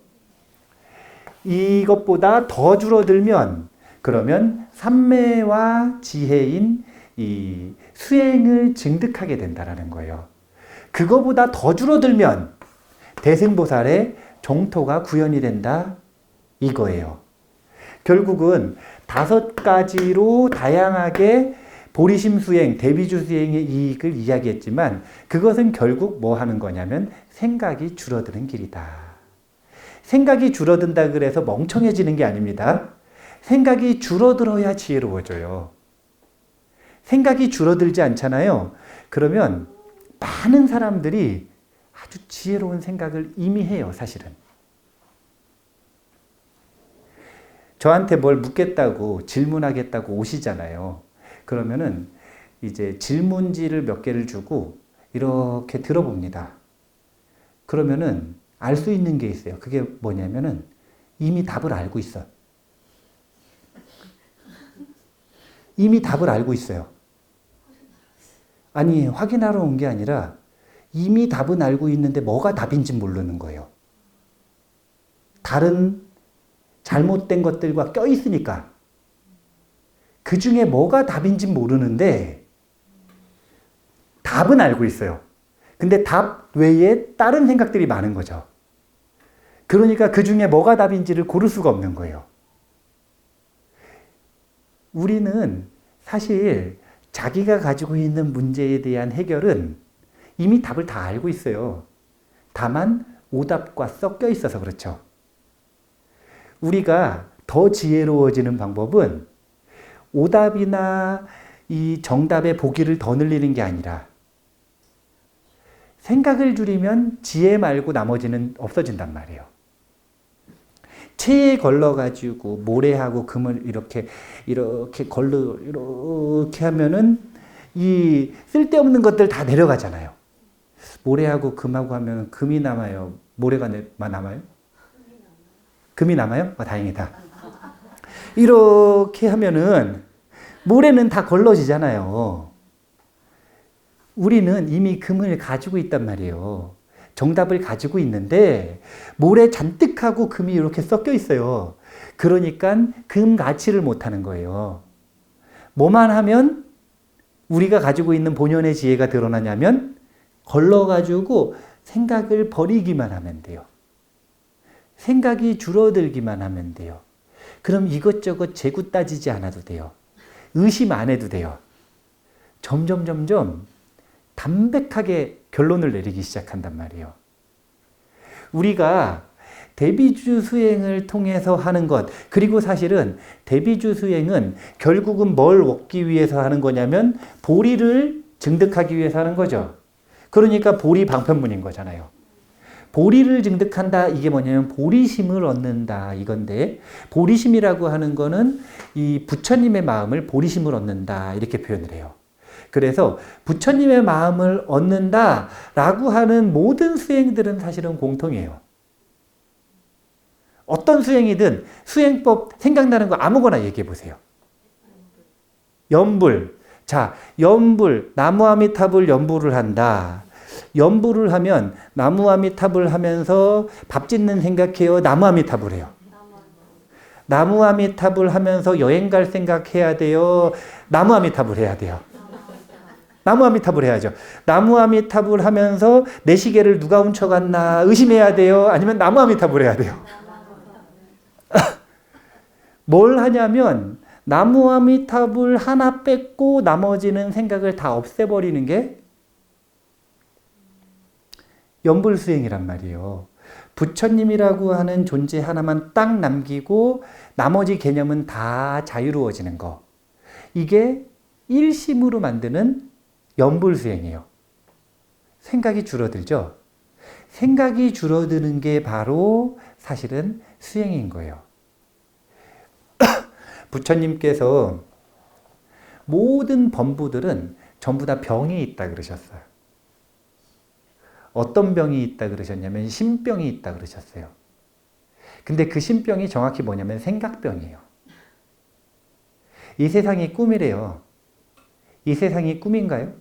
이것보다 더 줄어들면 그러면 삼매와 지혜인 이 수행을 증득하게 된다라는 거예요. 그거보다 더 줄어들면 대승보살의 정토가 구현이 된다, 이거예요. 결국은 5가지로 다양하게 보리심 수행, 대비주 수행의 이익을 이야기했지만 그것은 결국 뭐 하는 거냐면 생각이 줄어드는 길이다. 생각이 줄어든다 그래서 멍청해지는 게 아닙니다. 생각이 줄어들어야 지혜로워져요. 생각이 줄어들지 않잖아요. 그러면 많은 사람들이 아주 지혜로운 생각을 이미 해요, 사실은. 저한테 뭘 묻겠다고, 질문하겠다고 오시잖아요. 그러면은 이제 질문지를 몇 개를 주고 이렇게 들어봅니다. 그러면은 알 수 있는 게 있어요. 그게 뭐냐면은 이미 답을 알고 있어. 이미 답을 알고 있어요. 아니, 확인하러 온 게 아니라 이미 답은 알고 있는데 뭐가 답인지 모르는 거예요. 다른 잘못된 것들과 껴있으니까. 그 중에 뭐가 답인지 모르는데 답은 알고 있어요. 근데 답 외에 다른 생각들이 많은 거죠. 그러니까 그 중에 뭐가 답인지를 고를 수가 없는 거예요. 우리는 사실 자기가 가지고 있는 문제에 대한 해결은 이미 답을 다 알고 있어요. 다만 오답과 섞여 있어서 그렇죠. 우리가 더 지혜로워지는 방법은 오답이나 이 정답의 보기를 더 늘리는 게 아니라 생각을 줄이면 지혜 말고 나머지는 없어진단 말이에요. 체에 걸러가지고 모래하고 금을 이렇게 이렇게 하면은 이 쓸데없는 것들 다 내려가잖아요. 모래하고 금하고 하면 금이 남아요? 모래가 남아요? 금이 남아요? 다행이다. 이렇게 하면은 모래는 다 걸러지잖아요. 우리는 이미 금을 가지고 있단 말이에요. 정답을 가지고 있는데 모래 잔뜩하고 금이 이렇게 섞여 있어요. 그러니까 금 가치를 못하는 거예요. 뭐만 하면 우리가 가지고 있는 본연의 지혜가 드러나냐면 걸러가지고 생각을 버리기만 하면 돼요. 생각이 줄어들기만 하면 돼요. 그럼 이것저것 재구 따지지 않아도 돼요. 의심 안 해도 돼요. 점점 담백하게 결론을 내리기 시작한단 말이에요. 우리가 대비주 수행을 통해서 하는 것, 그리고 사실은 대비주 수행은 결국은 뭘 얻기 위해서 하는 거냐면 보리를 증득하기 위해서 하는 거죠. 그러니까 보리 방편문인 거잖아요. 보리를 증득한다, 이게 뭐냐면 보리심을 얻는다 이건데, 보리심이라고 하는 거는 이 부처님의 마음을 보리심을 얻는다 이렇게 표현을 해요. 그래서 부처님의 마음을 얻는다라고 하는 모든 수행들은 사실은 공통이에요. 어떤 수행이든 수행법 생각나는 거 아무거나 얘기해 보세요. 연불. 자, 연불, 나무아미탑을 연불을 한다. 연불을 하면 나무아미탑을 하면서 밥 짓는 생각해요? 나무아미탑을 해요? 나무아미탑을 하면서 여행 갈 생각해야 돼요? 나무아미탑을 해야 돼요? 나무아미탑을 해야죠. 나무아미탑을 하면서 내 시계를 누가 훔쳐갔나 의심해야 돼요? 아니면 나무아미탑을 해야 돼요? 뭘 하냐면 나무아미탑을 하나 뺏고 나머지는 생각을 다 없애버리는 게 연불수행이란 말이에요. 부처님이라고 하는 존재 하나만 딱 남기고 나머지 개념은 다 자유로워지는 거. 이게 일심으로 만드는 연불수행이에요. 생각이 줄어들죠? 생각이 줄어드는 게 바로 사실은 수행인 거예요. 부처님께서 모든 범부들은 전부 다 병이 있다 그러셨어요. 어떤 병이 있다 그러셨냐면 신병이 있다 그러셨어요. 근데 그 신병이 정확히 뭐냐면 생각병이에요. 이 세상이 꿈이래요. 이 세상이 꿈인가요?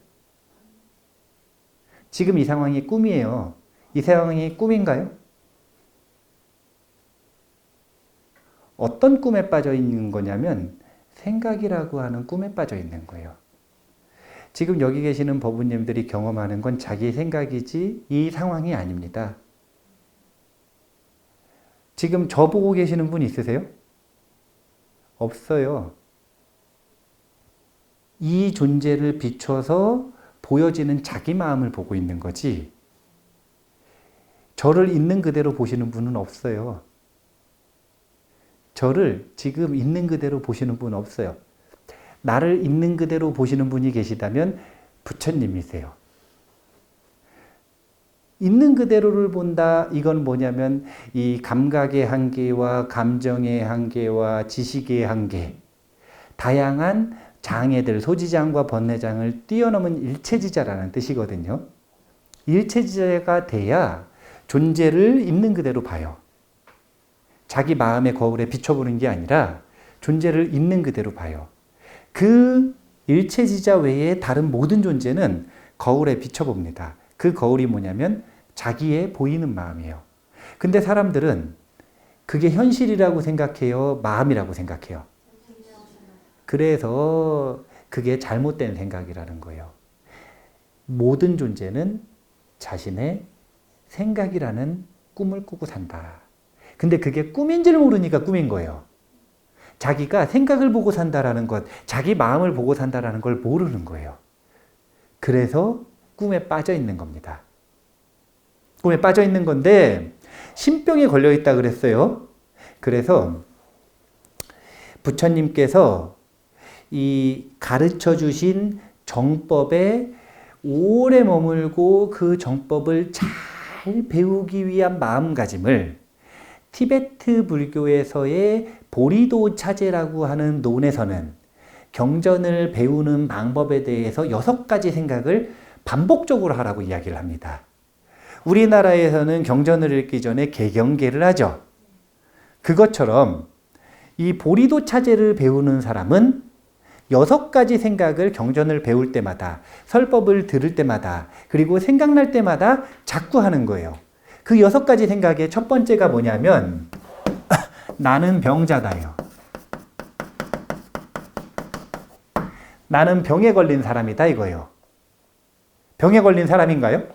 지금 이 상황이 꿈이에요. 이 상황이 꿈인가요? 어떤 꿈에 빠져 있는 거냐면 생각이라고 하는 꿈에 빠져 있는 거예요. 지금 여기 계시는 법부님들이 경험하는 건 자기 생각이지 이 상황이 아닙니다. 지금 저 보고 계시는 분 있으세요? 없어요. 이 존재를 비춰서 보여지는 자기 마음을 보고 있는 거지 저를 있는 그대로 보시는 분은 없어요. 저를 지금 있는 그대로 보시는 분 없어요. 나를 있는 그대로 보시는 분이 계시다면 부처님이세요. 있는 그대로를 본다. 이건 뭐냐면 이 감각의 한계와 감정의 한계와 지식의 한계, 다양한 장애들, 소지장과 번뇌장을 뛰어넘은 일체지자라는 뜻이거든요. 일체지자가 돼야 존재를 있는 그대로 봐요. 자기 마음의 거울에 비춰보는 게 아니라 존재를 있는 그대로 봐요. 그 일체지자 외에 다른 모든 존재는 거울에 비춰봅니다. 그 거울이 뭐냐면 자기의 보이는 마음이에요. 근데 사람들은 그게 현실이라고 생각해요? 마음이라고 생각해요? 그래서 그게 잘못된 생각이라는 거예요. 모든 존재는 자신의 생각이라는 꿈을 꾸고 산다. 근데 그게 꿈인 줄 모르니까 꿈인 거예요. 자기가 생각을 보고 산다라는 것, 자기 마음을 보고 산다라는 걸 모르는 거예요. 그래서 꿈에 빠져 있는 겁니다. 꿈에 빠져 있는 건데 신병에 걸려 있다 그랬어요. 그래서 부처님께서 이 가르쳐 주신 정법에 오래 머물고 그 정법을 잘 배우기 위한 마음가짐을 티베트 불교에서의 보리도 차제라고 하는 논에서는 경전을 배우는 방법에 대해서 6가지 생각을 반복적으로 하라고 이야기를 합니다. 우리나라에서는 경전을 읽기 전에 개경계를 하죠. 그것처럼 이 보리도 차제를 배우는 사람은 6가지 생각을 경전을 배울 때마다, 설법을 들을 때마다, 그리고 생각날 때마다 자꾸 하는 거예요. 그 6가지 생각의 첫 번째가 뭐냐면 나는 병자다요. 나는 병에 걸린 사람이다 이거예요. 병에 걸린 사람인가요?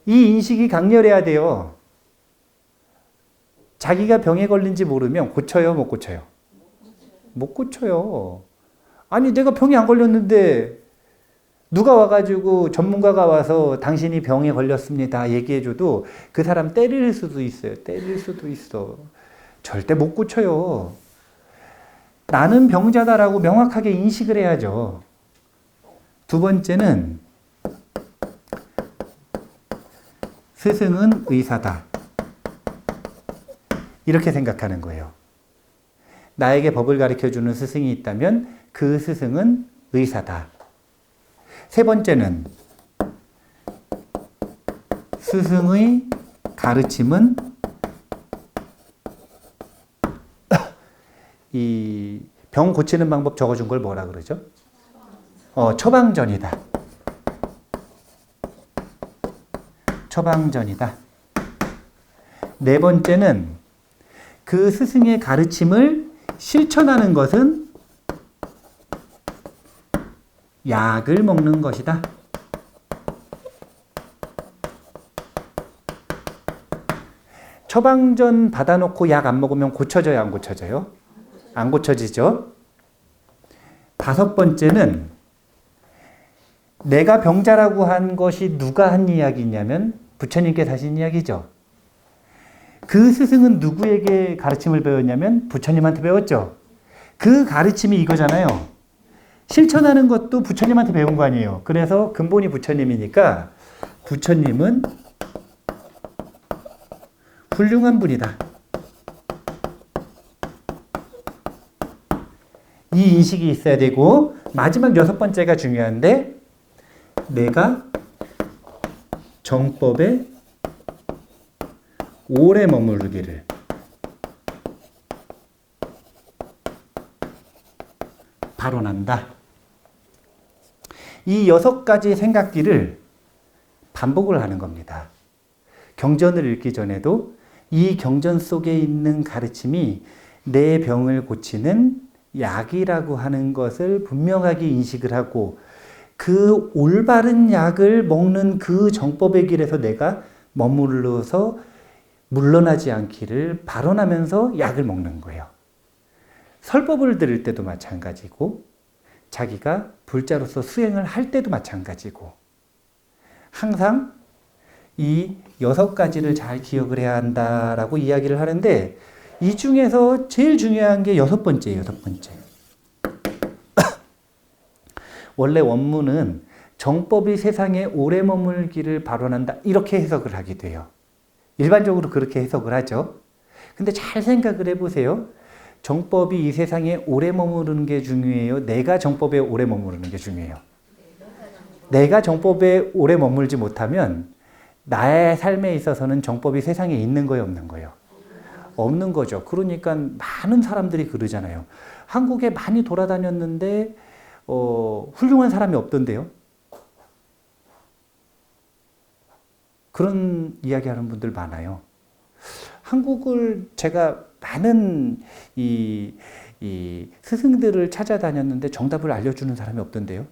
이 인식이 강렬해야 돼요. 자기가 병에 걸린지 모르면 고쳐요, 못 고쳐요? 못 고쳐요. 아니, 내가 병에 안 걸렸는데 누가 와가지고 전문가가 와서 당신이 병에 걸렸습니다 얘기해줘도 그 사람 때릴 수도 있어요. 때릴 수도 있어. 절대 못 고쳐요. 나는 병자다라고 명확하게 인식을 해야죠. 두 번째는 스승은 의사다. 이렇게 생각하는 거예요. 나에게 법을 가르쳐주는 스승이 있다면 그 스승은 의사다. 세 번째는 스승의 가르침은 이 병 고치는 방법 적어준 걸 뭐라 그러죠? 처방전이다. 처방전이다. 네 번째는 그 스승의 가르침을 실천하는 것은 약을 먹는 것이다. 처방전 받아놓고 약 안 먹으면 고쳐져요, 안 고쳐져요? 안 고쳐지죠? 다섯 번째는 내가 병자라고 한 것이 누가 한 이야기냐면 부처님께서 하신 이야기죠. 그 스승은 누구에게 가르침을 배웠냐면 부처님한테 배웠죠. 그 가르침이 이거잖아요. 실천하는 것도 부처님한테 배운 거 아니에요. 그래서 근본이 부처님이니까 부처님은 훌륭한 분이다. 이 인식이 있어야 되고 마지막 6번째가 중요한데 내가 정법에 오래 머무르기를 발언한다. 이 6가지 생각들을 반복을 하는 겁니다. 경전을 읽기 전에도 이 경전 속에 있는 가르침이 내 병을 고치는 약이라고 하는 것을 분명하게 인식을 하고 그 올바른 약을 먹는 그 정법의 길에서 내가 머물러서 물러나지 않기를 발언하면서 약을 먹는 거예요. 설법을 들을 때도 마찬가지고 자기가 불자로서 수행을 할 때도 마찬가지고 항상 이 6가지를 잘 기억을 해야 한다라고 이야기를 하는데 이 중에서 제일 중요한 게 6번째예요. 6번째. 원래 원문은 정법이 세상에 오래 머물기를 발언한다 이렇게 해석을 하게 돼요. 일반적으로 그렇게 해석을 하죠. 근데 잘 생각을 해보세요. 정법이 이 세상에 오래 머무르는 게 중요해요? 내가 정법에 오래 머무르는 게 중요해요? 내가 정법에 오래 머물지 못하면 나의 삶에 있어서는 정법이 세상에 있는 거예요? 없는 거예요? 없는 거죠. 그러니까 많은 사람들이 그러잖아요. 한국에 많이 돌아다녔는데 훌륭한 사람이 없던데요? 그런 이야기하는 분들 많아요. 한국을 제가 많은 이 스승들을 찾아다녔는데 정답을 알려주는 사람이 없던데요?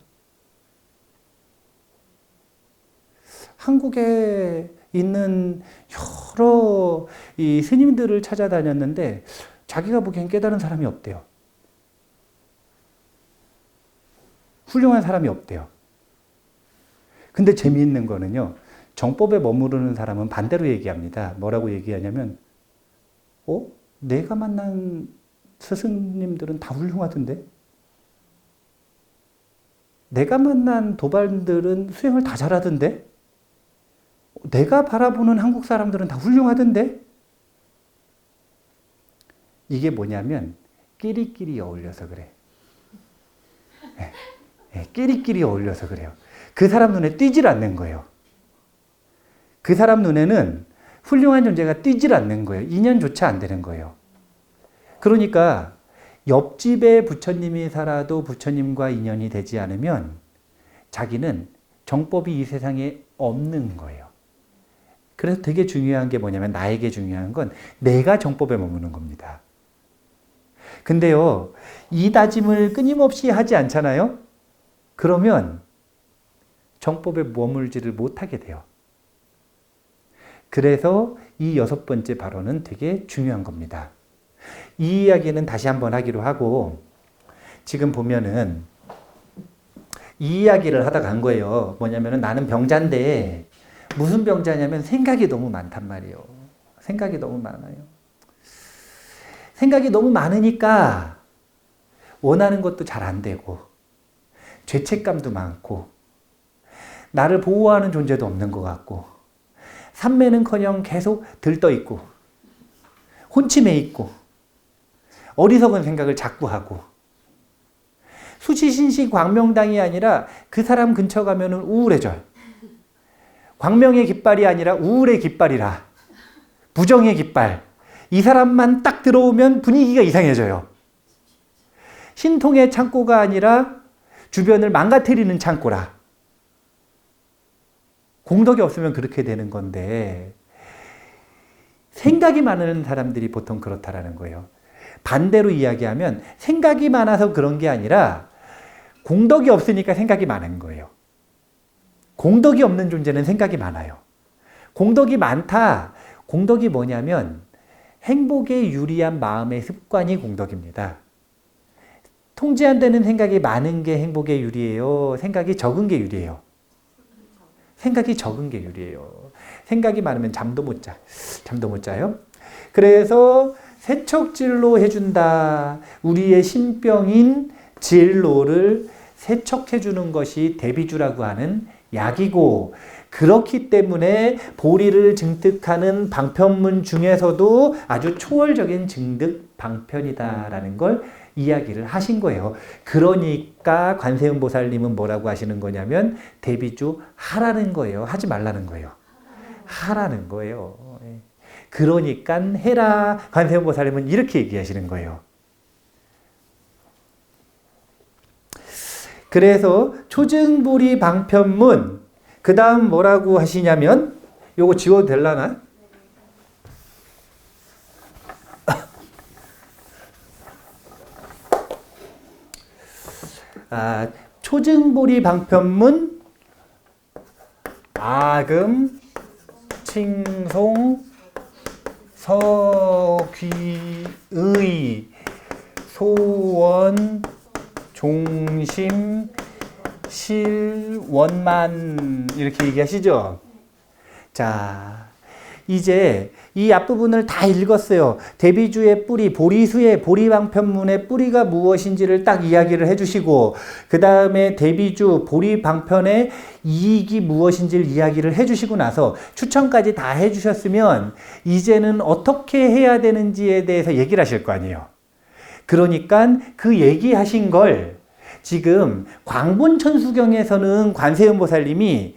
한국에 있는 여러 이 스님들을 찾아다녔는데 자기가 보기엔 깨달은 사람이 없대요. 훌륭한 사람이 없대요. 근데 재미있는 거는요. 정법에 머무르는 사람은 반대로 얘기합니다. 뭐라고 얘기하냐면 내가 만난 스승님들은 다 훌륭하던데? 내가 만난 도반들은 수행을 다 잘하던데? 내가 바라보는 한국 사람들은 다 훌륭하던데? 이게 뭐냐면 끼리끼리 어울려서 그래. 끼리끼리 어울려서 그래요. 그 사람 눈에 띄질 않는 거예요. 그 사람 눈에는 훌륭한 존재가 띄질 않는 거예요. 인연조차 안 되는 거예요. 그러니까 옆집에 부처님이 살아도 부처님과 인연이 되지 않으면 자기는 정법이 이 세상에 없는 거예요. 그래서 되게 중요한 게 뭐냐면 나에게 중요한 건 내가 정법에 머무는 겁니다. 근데요, 이 다짐을 끊임없이 하지 않잖아요? 그러면 정법에 머물지를 못하게 돼요. 그래서 이 6번째 발언은 되게 중요한 겁니다. 이 이야기는 다시 한번 하기로 하고, 지금 보면은 이 이야기를 하다가 간 거예요. 뭐냐면은 나는 병자인데, 무슨 병자냐면 생각이 너무 많단 말이에요. 생각이 너무 많아요. 생각이 너무 많으니까 원하는 것도 잘 안 되고, 죄책감도 많고, 나를 보호하는 존재도 없는 것 같고, 삼매는커녕 계속 들떠 있고, 혼침해 있고, 어리석은 생각을 자꾸 하고, 수치신시 광명당이 아니라 그 사람 근처 가면은 우울해져요. 광명의 깃발이 아니라 우울의 깃발이라. 부정의 깃발. 이 사람만 딱 들어오면 분위기가 이상해져요. 신통의 창고가 아니라 주변을 망가뜨리는 창고라. 공덕이 없으면 그렇게 되는 건데, 생각이 많은 사람들이 보통 그렇다라는 거예요. 반대로 이야기하면 생각이 많아서 그런 게 아니라 공덕이 없으니까 생각이 많은 거예요. 공덕이 없는 존재는 생각이 많아요. 공덕이 많다. 공덕이 뭐냐면 행복에 유리한 마음의 습관이 공덕입니다. 통제 안 되는 생각이 많은 게 행복에 유리해요? 생각이 적은 게 유리해요? 생각이 적은 게 유리해요. 생각이 많으면 잠도 못 자. 잠도 못 자요. 그래서 세척진로 해준다. 우리의 신병인 진로를 세척해주는 것이 대비주라고 하는 약이고, 그렇기 때문에 보리를 증득하는 방편문 중에서도 아주 초월적인 증득 방편이다라는 걸 이야기를 하신 거예요. 그러니까 관세음 보살님은 뭐라고 하시는 거냐면 대비주 하라는 거예요. 하지 말라는 거예요. 하라는 거예요. 그러니까 해라. 관세음 보살님은 이렇게 얘기하시는 거예요. 그래서 초증보리 방편문, 그 다음 뭐라고 하시냐면, 요거 지워도 될라나? 초증보리 방편문, 아금, 칭송, 서귀의, 소원, 종심, 실원만, 이렇게 얘기하시죠? 자, 이제 이 앞부분을 다 읽었어요. 대비주의 뿌리, 보리수의 보리방편문의 뿌리가 무엇인지를 딱 이야기를 해주시고, 그 다음에 대비주 보리방편의 이익이 무엇인지를 이야기를 해주시고 나서 추천까지 다 해주셨으면 이제는 어떻게 해야 되는지에 대해서 얘기를 하실 거 아니에요. 그러니까 그 얘기하신 걸 지금 광본천수경에서는 관세음보살님이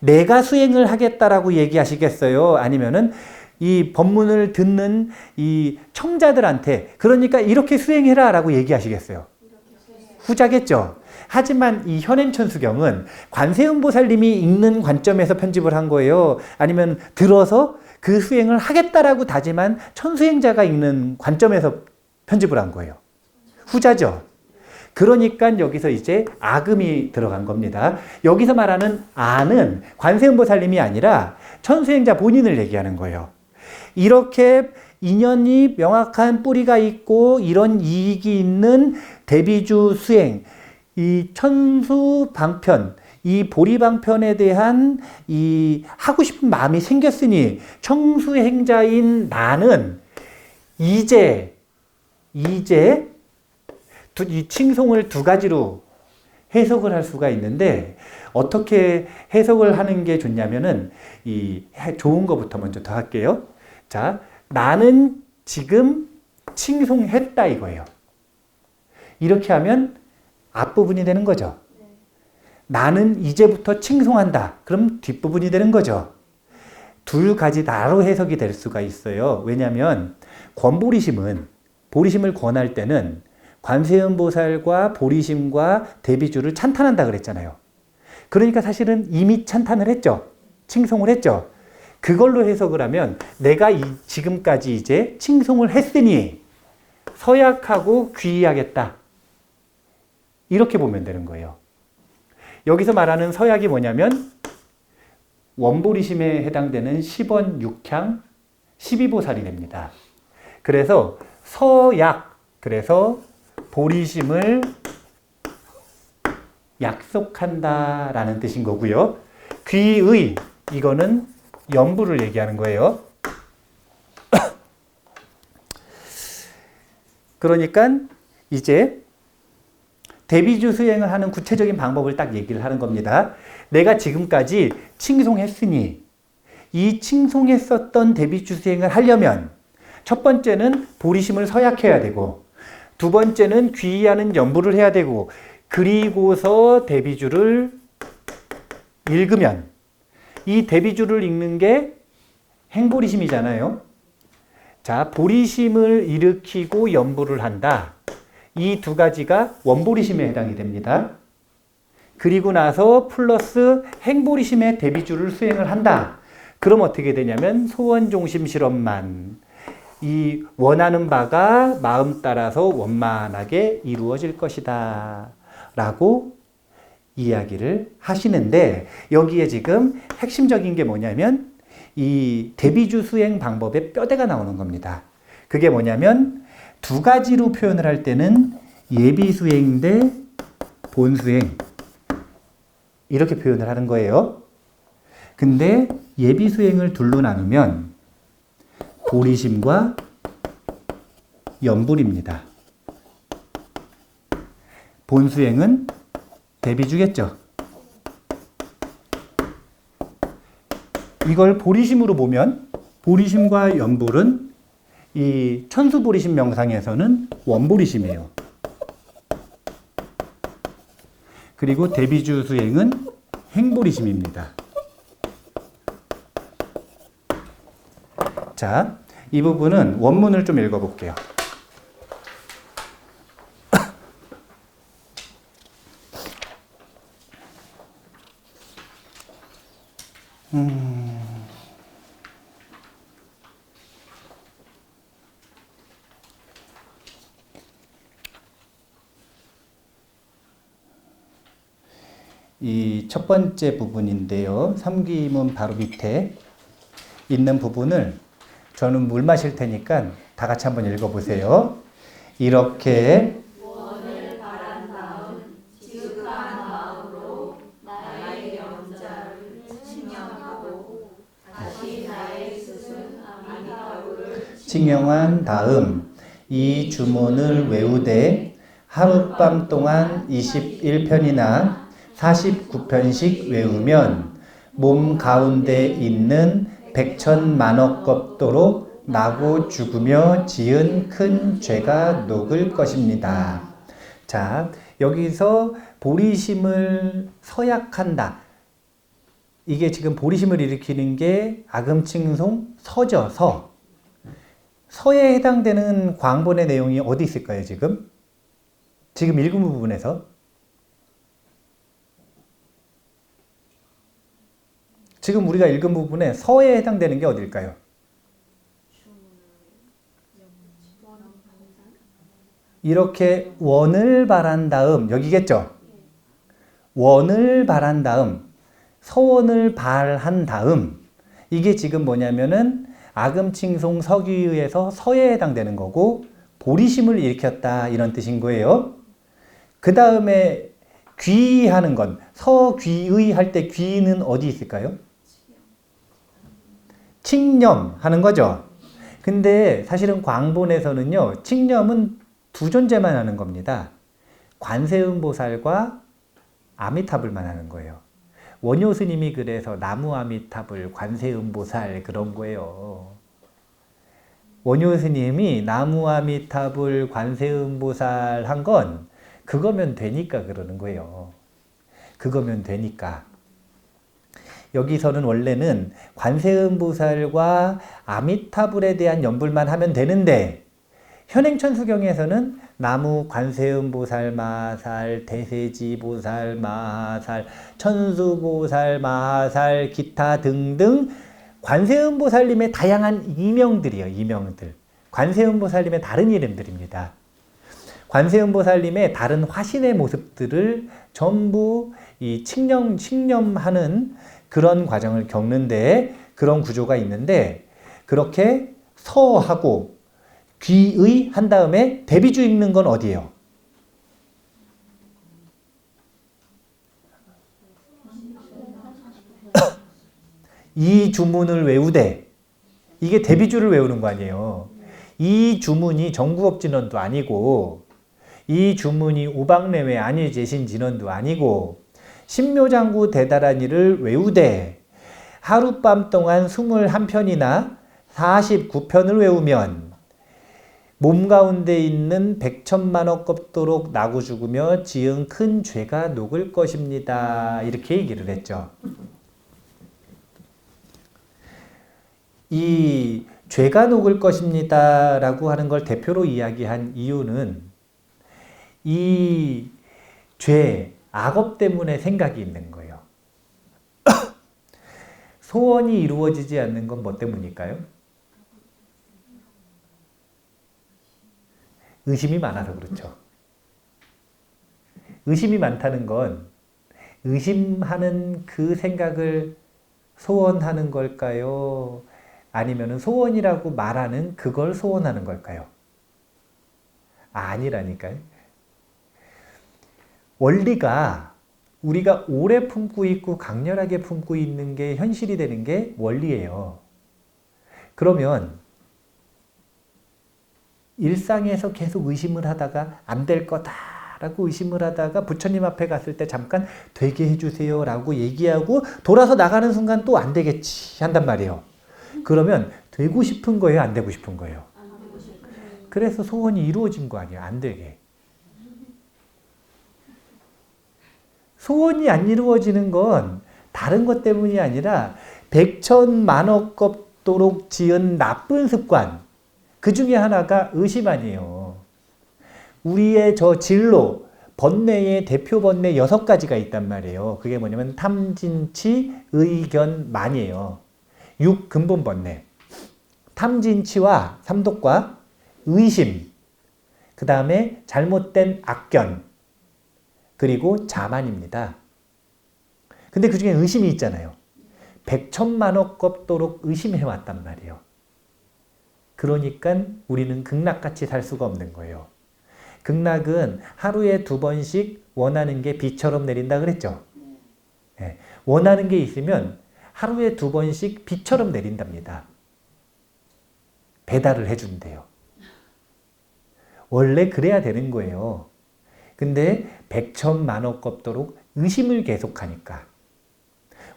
내가 수행을 하겠다라고 얘기하시겠어요? 아니면은 이 법문을 듣는 이 청자들한테 그러니까 이렇게 수행해라 라고 얘기하시겠어요? 후자겠죠. 하지만 이 현행천수경은 관세음보살님이 읽는 관점에서 편집을 한 거예요? 아니면 들어서 그 수행을 하겠다라고 다짐한 천수행자가 읽는 관점에서 편집을 한 거예요? 후자죠. 그러니까 여기서 이제 아금이 들어간 겁니다. 여기서 말하는 아는 관세음보살님이 아니라 천수행자 본인을 얘기하는 거예요. 이렇게 인연이 명확한 뿌리가 있고 이런 이익이 있는 대비주 수행, 이 천수 방편, 이 보리 방편에 대한 이 하고 싶은 마음이 생겼으니 청수행자인 나는 이제 이 칭송을 두 가지로 해석을 할 수가 있는데, 어떻게 해석을 하는 게 좋냐면은 이 좋은 거부터 먼저 더 할게요. 자, 나는 지금 칭송했다 이거예요. 이렇게 하면 앞부분이 되는 거죠. 나는 이제부터 칭송한다. 그럼 뒷부분이 되는 거죠. 두 가지 나로 해석이 될 수가 있어요. 왜냐하면 권보리심은 보리심을 권할 때는 관세음보살과 보리심과 대비주를 찬탄한다 그랬잖아요. 그러니까 사실은 이미 찬탄을 했죠. 칭송을 했죠. 그걸로 해석을 하면 내가 지금까지 이제 칭송을 했으니 서약하고 귀의하겠다. 이렇게 보면 되는 거예요. 여기서 말하는 서약이 뭐냐면 원보리심에 해당되는 10원 6향 12보살이 됩니다. 그래서 서약, 그래서 보리심을 약속한다라는 뜻인 거고요. 귀의, 이거는 연부를 얘기하는 거예요. 그러니까 이제 대비주 수행을 하는 구체적인 방법을 딱 얘기를 하는 겁니다. 내가 지금까지 칭송했으니 이 칭송했었던 대비주 수행을 하려면 첫 번째는 보리심을 서약해야 되고 두 번째는 귀의하는 연부를 해야 되고 그리고서 대비주를 읽으면 이 대비주를 읽는 게 행보리심이잖아요. 자, 보리심을 일으키고 연부를 한다. 이 두 가지가 원보리심에 해당이 됩니다. 그리고 나서 플러스 행보리심의 대비주를 수행을 한다. 그럼 어떻게 되냐면 소원종심 실험만 이 원하는 바가 마음 따라서 원만하게 이루어질 것이다 라고 이야기를 하시는데 여기에 지금 핵심적인 게 뭐냐면 이 대비주 수행 방법의 뼈대가 나오는 겁니다. 그게 뭐냐면 두 가지로 표현을 할 때는 예비수행 대 본수행 이렇게 표현을 하는 거예요. 근데 예비수행을 둘로 나누면 보리심과 연불입니다. 본수행은 대비주겠죠. 이걸 보리심으로 보면 보리심과 연불은 이 천수보리심 명상에서는 원보리심이에요. 그리고 대비주 수행은 행보리심입니다. 자, 이 부분은 원문을 좀 읽어볼게요. 이 첫 번째 부분인데요. 삼기문 바로 밑에 있는 부분을 저는 물 마실 테니까 다 같이 한번 읽어보세요. 이렇게 원을 바란 다음 지극한 마음으로 나의 영자를 칭령하고 다시 나의 스승 아미타불을 칭영한 다음 이 주문을 외우되 하룻밤 동안 21편이나 49편씩 외우면 몸 가운데 있는 백천만억겁도로 나고 죽으며 지은 큰 죄가 녹을 것입니다. 자, 여기서 보리심을 서약한다. 이게 지금 보리심을 일으키는 게 아금칭송 서죠, 서. 서에 해당되는 광본의 내용이 어디 있을까요, 지금? 지금 읽은 부분에서. 지금 우리가 읽은 부분에 서에 해당되는 게 어딜까요? 이렇게 원을 바란 다음, 여기겠죠? 원을 바란 다음, 서원을 발한 다음, 이게 지금 뭐냐면은 아금칭송 서귀에서 서에 해당되는 거고 보리심을 일으켰다 이런 뜻인 거예요. 그 다음에 귀하는 건 서귀의 할 때 귀는 어디 있을까요? 칭념 하는 거죠. 근데 사실은 광본에서는요, 칭념은 두 존재만 하는 겁니다. 관세음보살과 아미타불만 하는 거예요. 원효 스님이 그래서 나무 아미타불, 관세음보살 그런 거예요. 원효 스님이 나무 아미타불, 관세음보살 한 건 그거면 되니까 그러는 거예요. 그거면 되니까. 여기서는 원래는 관세음보살과 아미타불에 대한 연불만 하면 되는데 현행천수경에서는 나무 관세음보살 마살, 대세지보살 마살, 천수보살 마살, 기타 등등 관세음보살님의 다양한 이명들이요. 이명들. 관세음보살님의 다른 이름들입니다. 관세음보살님의 다른 화신의 모습들을 전부 이 칙념하는 그런 과정을 겪는데 그런 구조가 있는데 그렇게 서하고 귀의 한 다음에 대비주 읽는 건 어디예요? 이 주문을 외우되 이게 대비주를 외우는 거 아니에요. 이 주문이 정구업진원도 아니고 이 주문이 우방내외 안일제신 진원도 아니고 신묘장구 대다란이를 외우되 하룻밤 동안 21편이나 49편을 외우면 몸 가운데 있는 백천만억 겁도록 나고 죽으며 지은 큰 죄가 녹을 것입니다. 이렇게 얘기를 했죠. 이 죄가 녹을 것입니다 라고 하는 걸 대표로 이야기한 이유는 이 죄, 악업 때문에 생각이 있는 거예요. 소원이 이루어지지 않는 건 뭐 때문일까요? 의심이 많아서 그렇죠. 의심이 많다는 건 의심하는 그 생각을 소원하는 걸까요? 아니면 소원이라고 말하는 그걸 소원하는 걸까요? 아니라니까요. 원리가 우리가 오래 품고 있고 강렬하게 품고 있는 게 현실이 되는 게 원리예요. 그러면 일상에서 계속 의심을 하다가 안 될 거다라고 의심을 하다가 부처님 앞에 갔을 때 잠깐 되게 해주세요 라고 얘기하고 돌아서 나가는 순간 또 안 되겠지 한단 말이에요. 그러면 되고 싶은 거예요? 안 되고 싶은 거예요? 그래서 소원이 이루어진 거 아니에요? 안 되게. 소원이 안 이루어지는 건 다른 것 때문이 아니라 백천만억 겁도록 지은 나쁜 습관 그 중에 하나가 의심 아니에요. 우리의 저 진로 번뇌의 대표 번뇌 6가지가 있단 말이에요. 그게 뭐냐면 탐진치, 의견, 만이에요. 6 근본 번뇌. 탐진치와 삼독과 의심, 그 다음에 잘못된 악견, 그리고 자만입니다. 근데 그 중에 의심이 있잖아요. 백천만억 겁도록 의심해왔단 말이에요. 그러니까 우리는 극락같이 살 수가 없는 거예요. 극락은 하루에 2번씩 원하는 게 비처럼 내린다 그랬죠. 네. 원하는 게 있으면 하루에 2번씩 비처럼 내린답니다. 배달을 해준대요. 원래 그래야 되는 거예요. 근데 백천만억 겁도록 의심을 계속하니까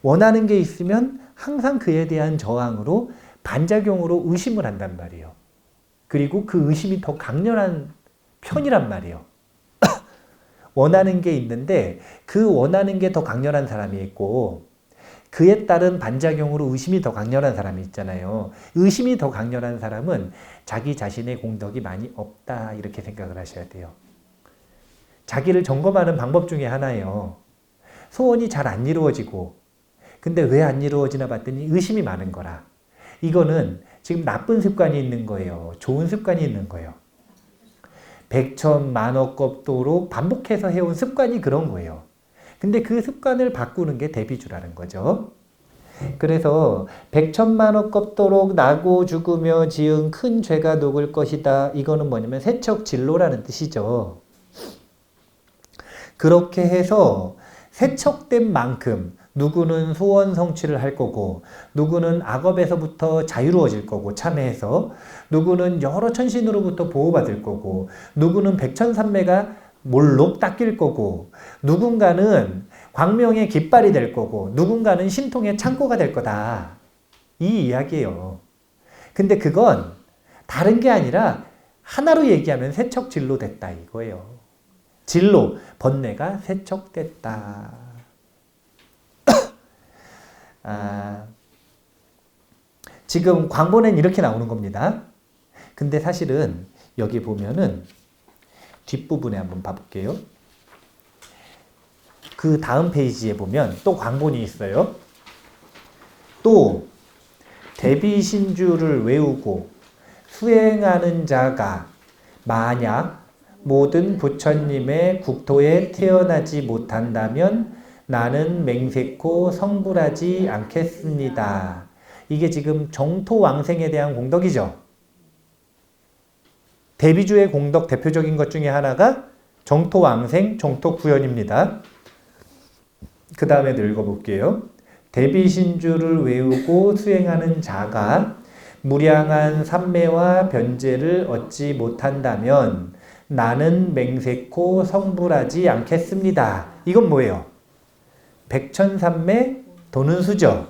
원하는 게 있으면 항상 그에 대한 저항으로 반작용으로 의심을 한단 말이에요. 그리고 그 의심이 더 강렬한 편이란 말이에요. 원하는 게 있는데 그 원하는 게 더 강렬한 사람이 있고 그에 따른 반작용으로 의심이 더 강렬한 사람이 있잖아요. 의심이 더 강렬한 사람은 자기 자신의 공덕이 많이 없다 이렇게 생각을 하셔야 돼요. 자기를 점검하는 방법 중에 하나예요. 소원이 잘 안 이루어지고 근데 왜 안 이루어지나 봤더니 의심이 많은 거라. 이거는 지금 나쁜 습관이 있는 거예요. 좋은 습관이 있는 거예요. 백천만억 겁도로 반복해서 해온 습관이 그런 거예요. 근데 그 습관을 바꾸는 게 대비주라는 거죠. 그래서 백천만억 겁도록 나고 죽으며 지은 큰 죄가 녹을 것이다. 이거는 뭐냐면 세척진로라는 뜻이죠. 그렇게 해서 세척된 만큼 누구는 소원 성취를 할 거고 누구는 악업에서부터 자유로워질 거고 참회해서 누구는 여러 천신으로부터 보호받을 거고 누구는 백천삼매가 몰록 닦일 거고 누군가는 광명의 깃발이 될 거고 누군가는 신통의 창고가 될 거다. 이 이야기예요. 근데 그건 다른 게 아니라 하나로 얘기하면 세척진로 됐다 이거예요. 진로, 번뇌가 세척됐다. 지금 광본에는 이렇게 나오는 겁니다. 근데 사실은 여기 보면은 뒷부분에 한번 봐볼게요. 그 다음 페이지에 보면 또 광본이 있어요. 또 대비신주를 외우고 수행하는 자가 만약 모든 부처님의 국토에 태어나지 못한다면 나는 맹세코 성불하지 않겠습니다. 이게 지금 정토왕생에 대한 공덕이죠. 대비주의 공덕 대표적인 것 중에 하나가 정토왕생, 정토구현입니다. 그 다음에 읽어볼게요. 대비신주를 외우고 수행하는 자가 무량한 삼매와 변제를 얻지 못한다면 나는 맹세코 성불하지 않겠습니다. 이건 뭐예요? 백천삼매 도는 수죠.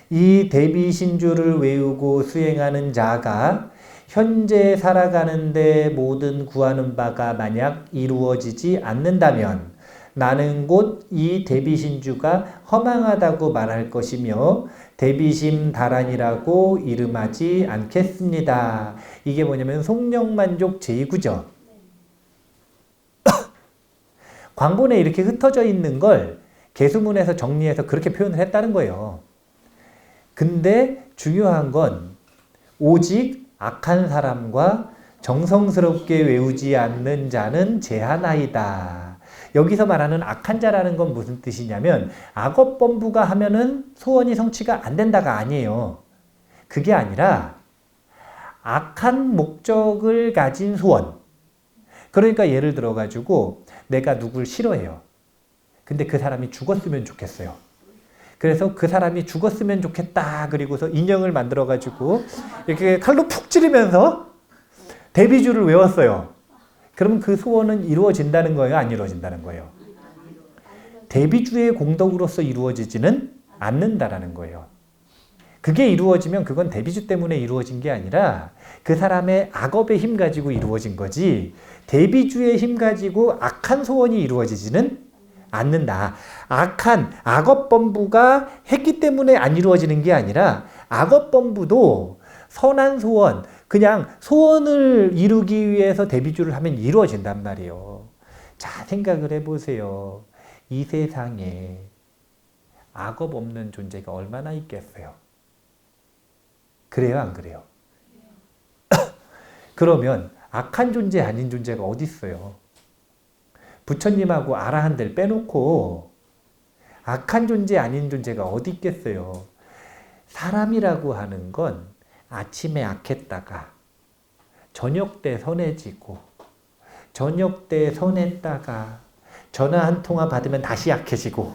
이 대비신주를 외우고 수행하는 자가 현재 살아가는데 모든 구하는 바가 만약 이루어지지 않는다면 나는 곧 이 대비신주가 허망하다고 말할 것이며 대비심 다란이라고 이름하지 않겠습니다. 이게 뭐냐면 송영만족 제2구죠. 광본에 이렇게 흩어져 있는 걸 개수문에서 정리해서 그렇게 표현을 했다는 거예요. 근데 중요한 건 오직 악한 사람과 정성스럽게 외우지 않는 자는 제하나이다. 여기서 말하는 악한 자라는 건 무슨 뜻이냐면 악업범부가 하면은 소원이 성취가 안 된다가 아니에요. 그게 아니라 악한 목적을 가진 소원. 그러니까 예를 들어 가지고 내가 누굴 싫어해요. 근데 그 사람이 죽었으면 좋겠어요. 그래서 그 사람이 죽었으면 좋겠다. 그리고서 인형을 만들어 가지고 이렇게 칼로 푹 찌르면서 대비주를 외웠어요. 그럼 그 소원은 이루어진다는 거예요? 안 이루어진다는 거예요? 대비주의 공덕으로서 이루어지지는 않는다라는 거예요. 그게 이루어지면 그건 대비주 때문에 이루어진 게 아니라 그 사람의 악업의 힘 가지고 이루어진 거지 대비주의 힘 가지고 악한 소원이 이루어지지는 않는다. 악업범부가 했기 때문에 안 이루어지는 게 아니라 악업범부도 선한 소원, 그냥 소원을 이루기 위해서 대비주를 하면 이루어진단 말이에요. 자, 생각을 해보세요. 이 세상에 악업 없는 존재가 얼마나 있겠어요? 그래요, 안 그래요? 그러면 악한 존재 아닌 존재가 어디 있어요? 부처님하고 아라한들 빼놓고 악한 존재 아닌 존재가 어디 있겠어요? 사람이라고 하는 건 아침에 악했다가 저녁 때 선해지고 저녁 때 선했다가 전화 한 통화 받으면 다시 약해지고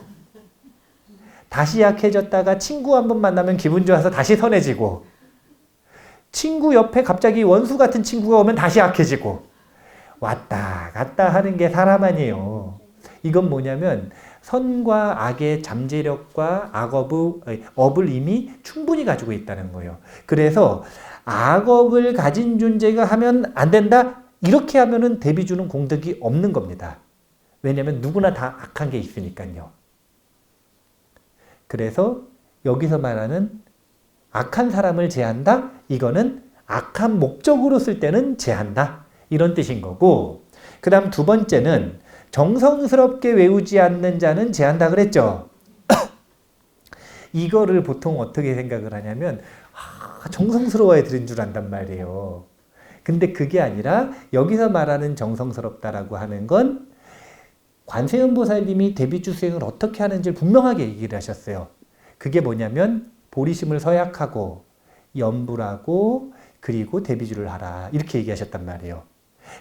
다시 약해졌다가 친구 한 번 만나면 기분 좋아서 다시 선해지고 친구 옆에 갑자기 원수 같은 친구가 오면 다시 약해지고 왔다 갔다 하는 게 사람 아니에요. 이건 뭐냐면 선과 악의 잠재력과 업을 이미 충분히 가지고 있다는 거예요. 그래서 악업을 가진 존재가 하면 안 된다? 이렇게 하면은 대비주는 공덕이 없는 겁니다. 왜냐하면 누구나 다 악한 게 있으니까요. 그래서 여기서 말하는 악한 사람을 제한다? 이거는 악한 목적으로 쓸 때는 제한다. 이런 뜻인 거고, 그 다음 두 번째는 정성스럽게 외우지 않는 자는 제한다 그랬죠. 이거를 보통 어떻게 생각을 하냐면 정성스러워야 드린 줄 안단 말이에요. 근데 그게 아니라 여기서 말하는 정성스럽다라고 하는 건 관세음보살님이 대비주 수행을 어떻게 하는지 분명하게 얘기를 하셨어요. 그게 뭐냐면 보리심을 서약하고 염불하고 그리고 대비주를 하라 이렇게 얘기하셨단 말이에요.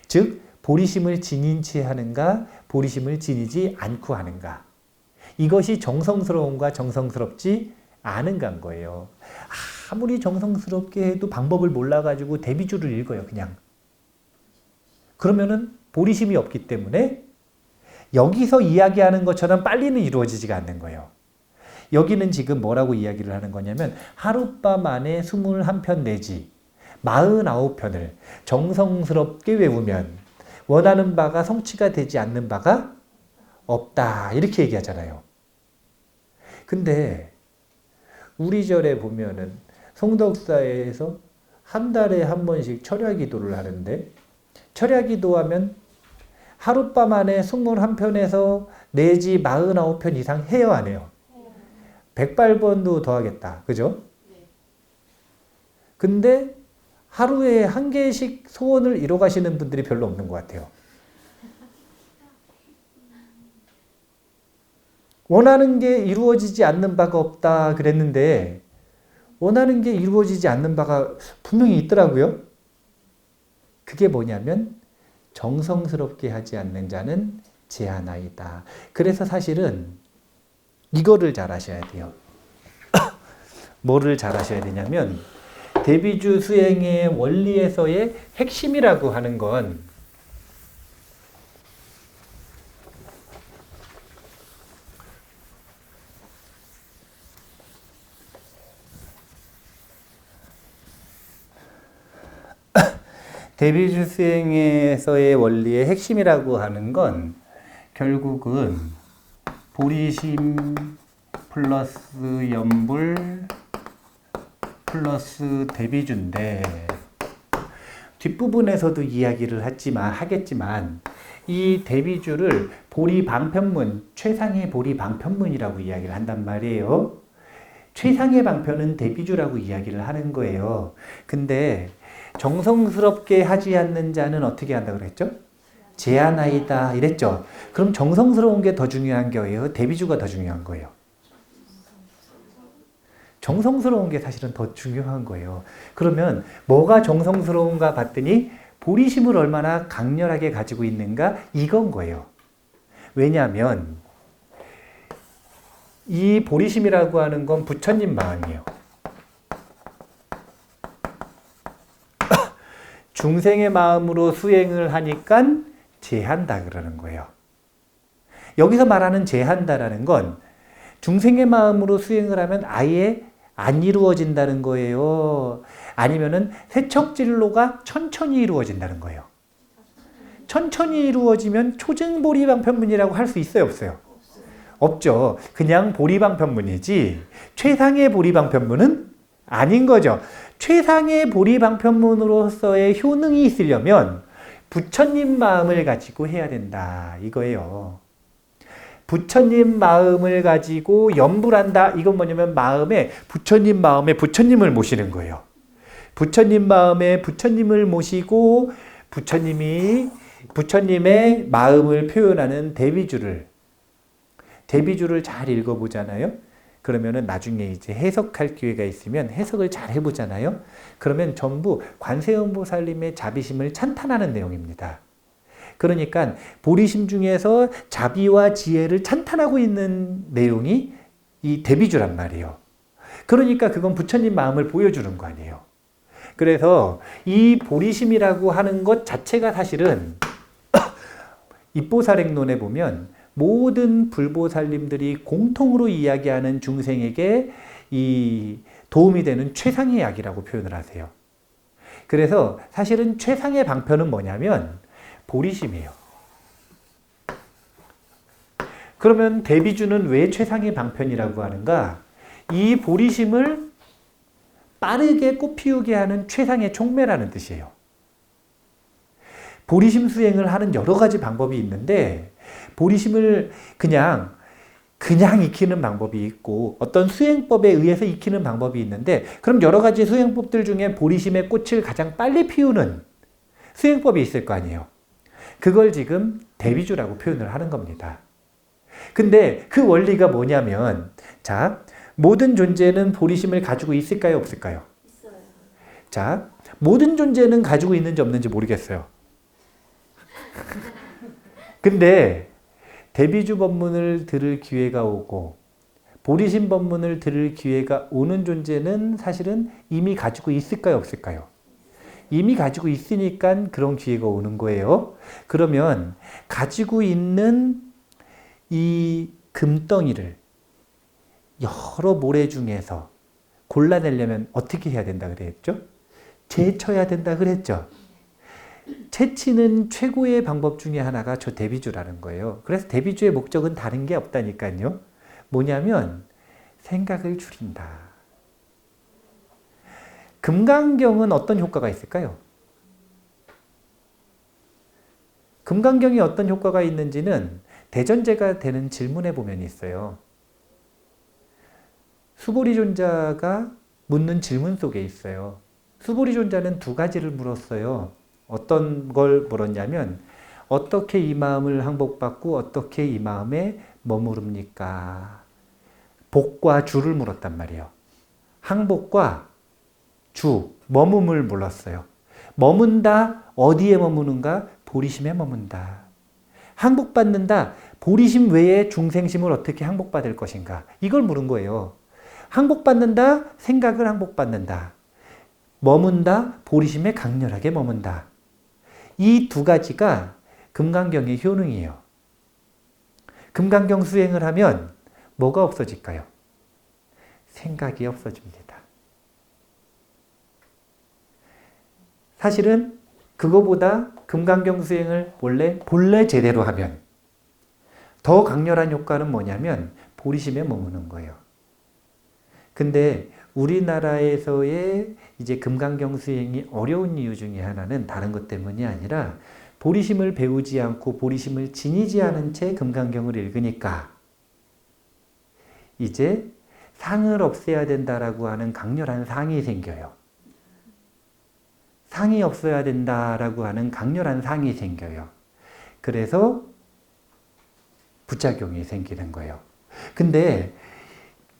즉 보리심을 지닌 채 하는가 보리심을 지니지 않고 하는가, 이것이 정성스러운가 정성스럽지 않은가인 거예요. 아무리 정성스럽게 해도 방법을 몰라가지고 대비주를 읽어요 그냥. 그러면은 보리심이 없기 때문에 여기서 이야기하는 것처럼 빨리는 이루어지지가 않는 거예요. 여기는 지금 뭐라고 이야기를 하는 거냐면 하룻밤 안에 21편 내지 49편을 정성스럽게 외우면 원하는 바가 성취가 되지 않는 바가 없다 이렇게 얘기하잖아요. 근데 우리 절에 보면은 성덕사에서 한 달에 한 번씩 철야 기도를 하는데 철야 기도하면 하룻밤 안에 21편에서 내지 49편 이상 해요, 안 해요? 108번도 더 하겠다. 그죠? 근데 하루에 한 개씩 소원을 이뤄 가시는 분들이 별로 없는 것 같아요. 원하는 게 이루어지지 않는 바가 없다 그랬는데 원하는 게 이루어지지 않는 바가 분명히 있더라고요. 그게 뭐냐면 정성스럽게 하지 않는 자는 제하나이다. 그래서 사실은 이거를 잘 하셔야 돼요. 뭐를 잘 하셔야 되냐면 대비주 수행의 원리에서의 핵심이라고 하는 건 대비주 수행에서의 원리의 핵심이라고 하는 건 결국은 보리심 플러스 염불 플러스 대비주인데 뒷부분에서도 이야기를 하겠지만 이 대비주를 보리방편문, 최상의 보리방편문이라고 이야기를 한단 말이에요. 최상의 방편은 대비주라고 이야기를 하는 거예요. 근데 정성스럽게 하지 않는 자는 어떻게 한다 그랬죠? 제하나이다 이랬죠. 그럼 정성스러운 게 더 중요한 거예요? 대비주가 더 중요한 거예요? 정성스러운 게 사실은 더 중요한 거예요. 그러면 뭐가 정성스러운가 봤더니 보리심을 얼마나 강렬하게 가지고 있는가 이건 거예요. 왜냐하면 이 보리심이라고 하는 건 부처님 마음이에요. 중생의 마음으로 수행을 하니까 제한다 그러는 거예요. 여기서 말하는 제한다라는 건 중생의 마음으로 수행을 하면 아예 안 이루어진다는 거예요. 아니면은 세척진로가 천천히 이루어진다는 거예요. 천천히 이루어지면 초증보리방편문이라고 할 수 있어요, 없어요? 없죠. 그냥 보리방편문이지 최상의 보리방편문은 아닌 거죠. 최상의 보리방편문으로서의 효능이 있으려면 부처님 마음을 가지고 해야 된다 이거예요. 부처님 마음을 가지고 염불한다. 이건 뭐냐면 부처님 마음에 부처님을 모시는 거예요. 부처님 마음에 부처님을 모시고 부처님의 마음을 표현하는 대비주를 잘 읽어보잖아요. 그러면은 나중에 이제 해석할 기회가 있으면 해석을 잘 해보잖아요. 그러면 전부 관세음보살님의 자비심을 찬탄하는 내용입니다. 그러니까 보리심 중에서 자비와 지혜를 찬탄하고 있는 내용이 이 대비주란 말이에요. 그러니까 그건 부처님 마음을 보여주는 거 아니에요. 그래서 이 보리심이라고 하는 것 자체가 사실은 입보살행론에 보면 모든 불보살님들이 공통으로 이야기하는 중생에게 이 도움이 되는 최상의 약이라고 표현을 하세요. 그래서 사실은 최상의 방편은 뭐냐면 보리심이에요. 그러면 대비주는 왜 최상의 방편이라고 하는가? 이 보리심을 빠르게 꽃피우게 하는 최상의 촉매라는 뜻이에요. 보리심 수행을 하는 여러 가지 방법이 있는데 보리심을 그냥 익히는 방법이 있고 어떤 수행법에 의해서 익히는 방법이 있는데 그럼 여러 가지 수행법들 중에 보리심의 꽃을 가장 빨리 피우는 수행법이 있을 거 아니에요. 그걸 지금 대비주라고 표현을 하는 겁니다. 근데 그 원리가 뭐냐면 자, 모든 존재는 보리심을 가지고 있을까요? 없을까요? 있어요. 자, 모든 존재는 가지고 있는지 없는지 모르겠어요. 근데 대비주 법문을 들을 기회가 오고 보리심 법문을 들을 기회가 오는 존재는 사실은 이미 가지고 있을까요? 없을까요? 이미 가지고 있으니까 그런 기회가 오는 거예요. 그러면 가지고 있는 이 금덩이를 여러 모래 중에서 골라내려면 어떻게 해야 된다 그랬죠? 재쳐야 된다 그랬죠? 채치는 최고의 방법 중에 하나가 저 대비주라는 거예요. 그래서 대비주의 목적은 다른 게 없다니까요. 뭐냐면 생각을 줄인다. 금강경은 어떤 효과가 있을까요? 금강경이 어떤 효과가 있는지는 대전제가 되는 질문에 보면 있어요. 수보리존자가 묻는 질문 속에 있어요. 수보리존자는 두 가지를 물었어요. 어떤 걸 물었냐면 어떻게 이 마음을 항복받고 어떻게 이 마음에 머무릅니까? 복과 주를 물었단 말이에요. 항복과 주, 머금을 물었어요. 머문다, 어디에 머무는가? 보리심에 머문다. 항복받는다, 보리심 외에 중생심을 어떻게 항복받을 것인가? 이걸 물은 거예요. 항복받는다, 생각을 항복받는다. 머문다, 보리심에 강렬하게 머문다. 이 두 가지가 금강경의 효능이에요. 금강경 수행을 하면 뭐가 없어질까요? 생각이 없어집니다. 사실은 그거보다 금강경 수행을 본래 제대로 하면 더 강렬한 효과는 뭐냐면 보리심에 머무는 거예요. 근데 우리나라에서의 이제 금강경 수행이 어려운 이유 중에 하나는 다른 것 때문이 아니라 보리심을 배우지 않고 보리심을 지니지 않은 채 금강경을 읽으니까 이제 상을 없애야 된다라고 하는 강렬한 상이 생겨요. 상이 없어야 된다라고 하는 강렬한 상이 생겨요. 그래서 부작용이 생기는 거예요. 근데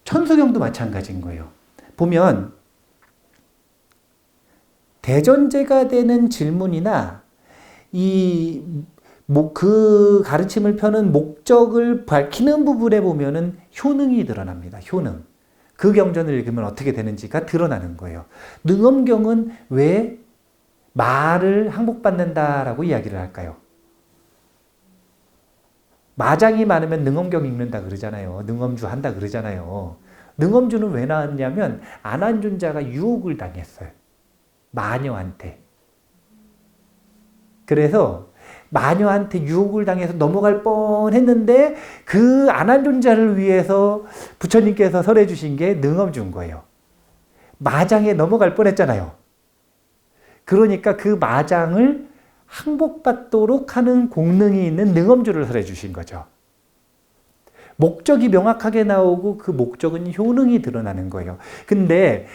천수경도 마찬가지인 거예요. 보면 대전제가 되는 질문이나 그 가르침을 펴는 목적을 밝히는 부분에 보면은 효능이 드러납니다. 효능. 그 경전을 읽으면 어떻게 되는지가 드러나는 거예요. 능엄경은 왜 말을 항복받는다라고 이야기를 할까요? 마장이 많으면 능엄경 읽는다 그러잖아요. 능엄주 한다 그러잖아요. 능엄주는 왜 나왔냐면 안한존자가 유혹을 당했어요. 마녀한테. 그래서 마녀한테 유혹을 당해서 넘어갈 뻔했는데 그 안한존자를 위해서 부처님께서 설해 주신 게 능엄주인 거예요. 마장에 넘어갈 뻔했잖아요. 그러니까 그 마장을 항복받도록 하는 공능이 있는 능엄주를 설해 주신 거죠. 목적이 명확하게 나오고 그 목적은 효능이 드러나는 거예요. 근데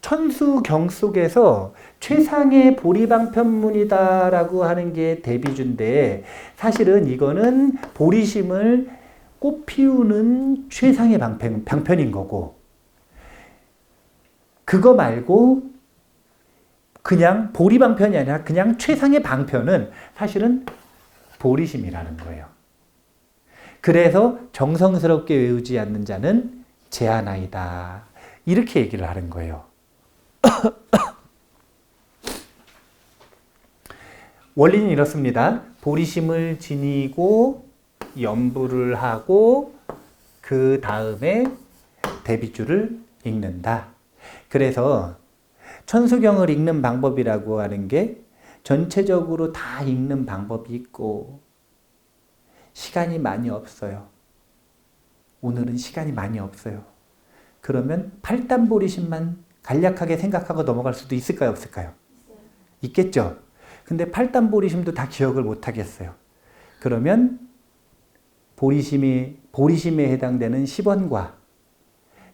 천수경 속에서 최상의 보리방편문이다라고 하는 게 대비주인데 사실은 이거는 보리심을 꽃피우는 최상의 방편인 거고 그거 말고 그냥 보리방편이 아니라 그냥 최상의 방편은 사실은 보리심이라는 거예요. 그래서 정성스럽게 외우지 않는 자는 제하나이다. 이렇게 얘기를 하는 거예요. 원리는 이렇습니다. 보리심을 지니고 염불을 하고 그 다음에 대비주를 읽는다. 그래서 천수경을 읽는 방법이라고 하는 게 전체적으로 다 읽는 방법이 있고 시간이 많이 없어요. 오늘은 시간이 많이 없어요. 그러면 팔단보리심만 간략하게 생각하고 넘어갈 수도 있을까요? 없을까요? 있겠죠. 근데 팔단보리심도 다 기억을 못 하겠어요. 그러면 보리심에 해당되는 10원과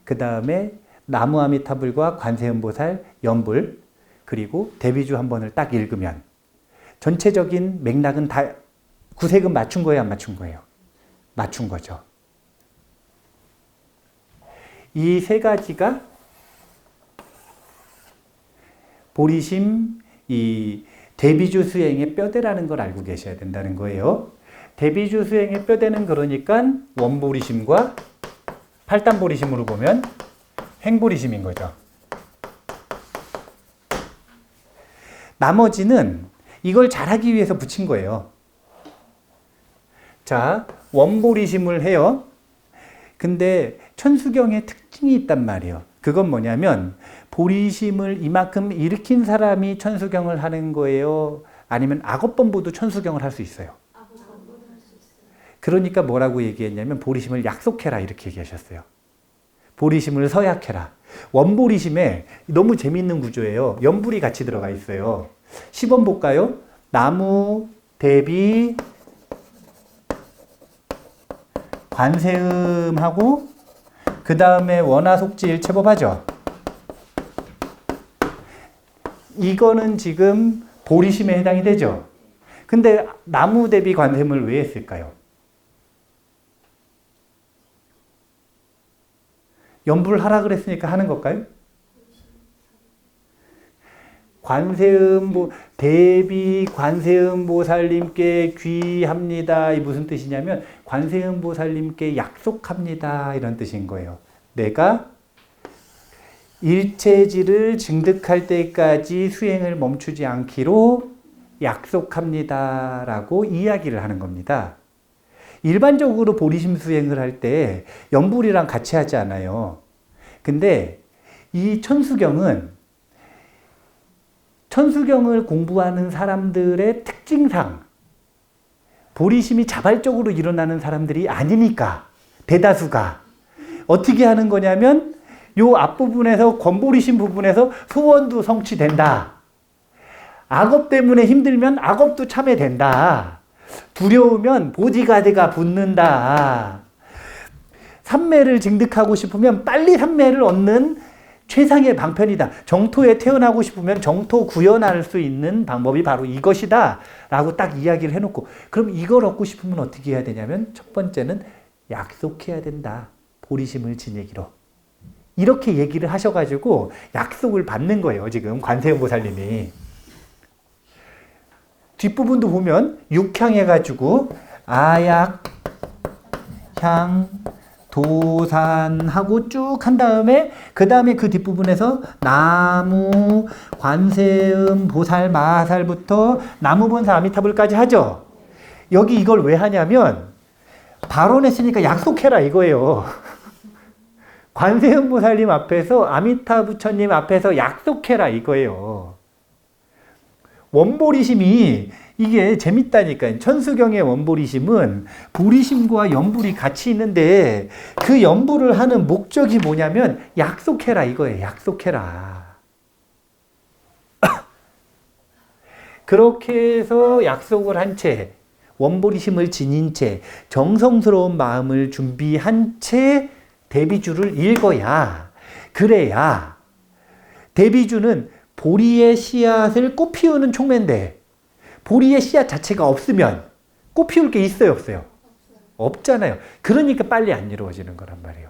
그 다음에 나무아미타불과 관세음보살 연불 그리고 대비주 한 번을 딱 읽으면 전체적인 맥락은 다 구색은 맞춘 거예요? 안 맞춘 거예요? 맞춘 거죠. 이 세 가지가 보리심, 이 대비주 수행의 뼈대라는 걸 알고 계셔야 된다는 거예요. 대비주 수행의 뼈대는 그러니까 원보리심과 팔단보리심으로 보면 행보리심인 거죠. 나머지는 이걸 잘하기 위해서 붙인 거예요. 자, 원보리심을 해요. 근데 천수경의 특징이 있단 말이에요. 그건 뭐냐면 보리심을 이만큼 일으킨 사람이 천수경을 하는 거예요? 아니면 악업본부도 천수경을 할 수 있어요? 그러니까 뭐라고 얘기했냐면 보리심을 약속해라 이렇게 얘기하셨어요. 보리심을 서약해라. 원보리심에 너무 재밌는 구조예요. 연불이 같이 들어가 있어요. 시범 볼까요? 나무, 대비, 관세음하고 그 다음에 원화, 속지, 일체법하죠. 이거는 지금 보리심에 해당이 되죠. 근데 나무, 대비, 관세음을 왜 했을까요? 연불하라 그랬으니까 하는 걸까요? 대비 관세음보살님께 귀합니다. 이 무슨 뜻이냐면 관세음보살님께 약속합니다. 이런 뜻인 거예요. 내가 일체지를 증득할 때까지 수행을 멈추지 않기로 약속합니다. 라고 이야기를 하는 겁니다. 일반적으로 보리심 수행을 할 때 연불이랑 같이 하지 않아요. 근데 이 천수경을 공부하는 사람들의 특징상 보리심이 자발적으로 일어나는 사람들이 아니니까 대다수가 어떻게 하는 거냐면 요 앞부분에서 권보리심 부분에서 소원도 성취된다. 악업 때문에 힘들면 악업도 참여된다. 두려우면 보디가드가 붙는다. 삼매를 증득하고 싶으면 빨리 삼매를 얻는 최상의 방편이다. 정토에 태어나고 싶으면 정토 구현할 수 있는 방법이 바로 이것이다. 라고 딱 이야기를 해놓고 그럼 이걸 얻고 싶으면 어떻게 해야 되냐면 첫 번째는 약속해야 된다. 보리심을 지니기로. 이렇게 얘기를 하셔가지고 약속을 받는 거예요. 지금 관세음보살님이. 뒷부분도 보면 육향 해가지고 아약, 향, 도산하고 쭉 한 다음에 그 다음에 그 뒷부분에서 나무, 관세음, 보살, 마살부터 나무본사 아미타불까지 하죠. 여기 이걸 왜 하냐면 발언했으니까 약속해라 이거예요. 관세음 보살님 앞에서 아미타 부처님 앞에서 약속해라 이거예요. 원보리심이 이게 재밌다니까요. 천수경의 원보리심은 보리심과 연불이 같이 있는데 그 연불을 하는 목적이 뭐냐면 약속해라 이거예요. 약속해라. 그렇게 해서 약속을 한 채, 원보리심을 지닌 채, 정성스러운 마음을 준비한 채 대비주를 읽어야 그래야 대비주는 보리의 씨앗을 꽃 피우는 촉매인데 보리의 씨앗 자체가 없으면 꽃 피울 게 있어요, 없어요? 없잖아요. 그러니까 빨리 안 이루어지는 거란 말이에요.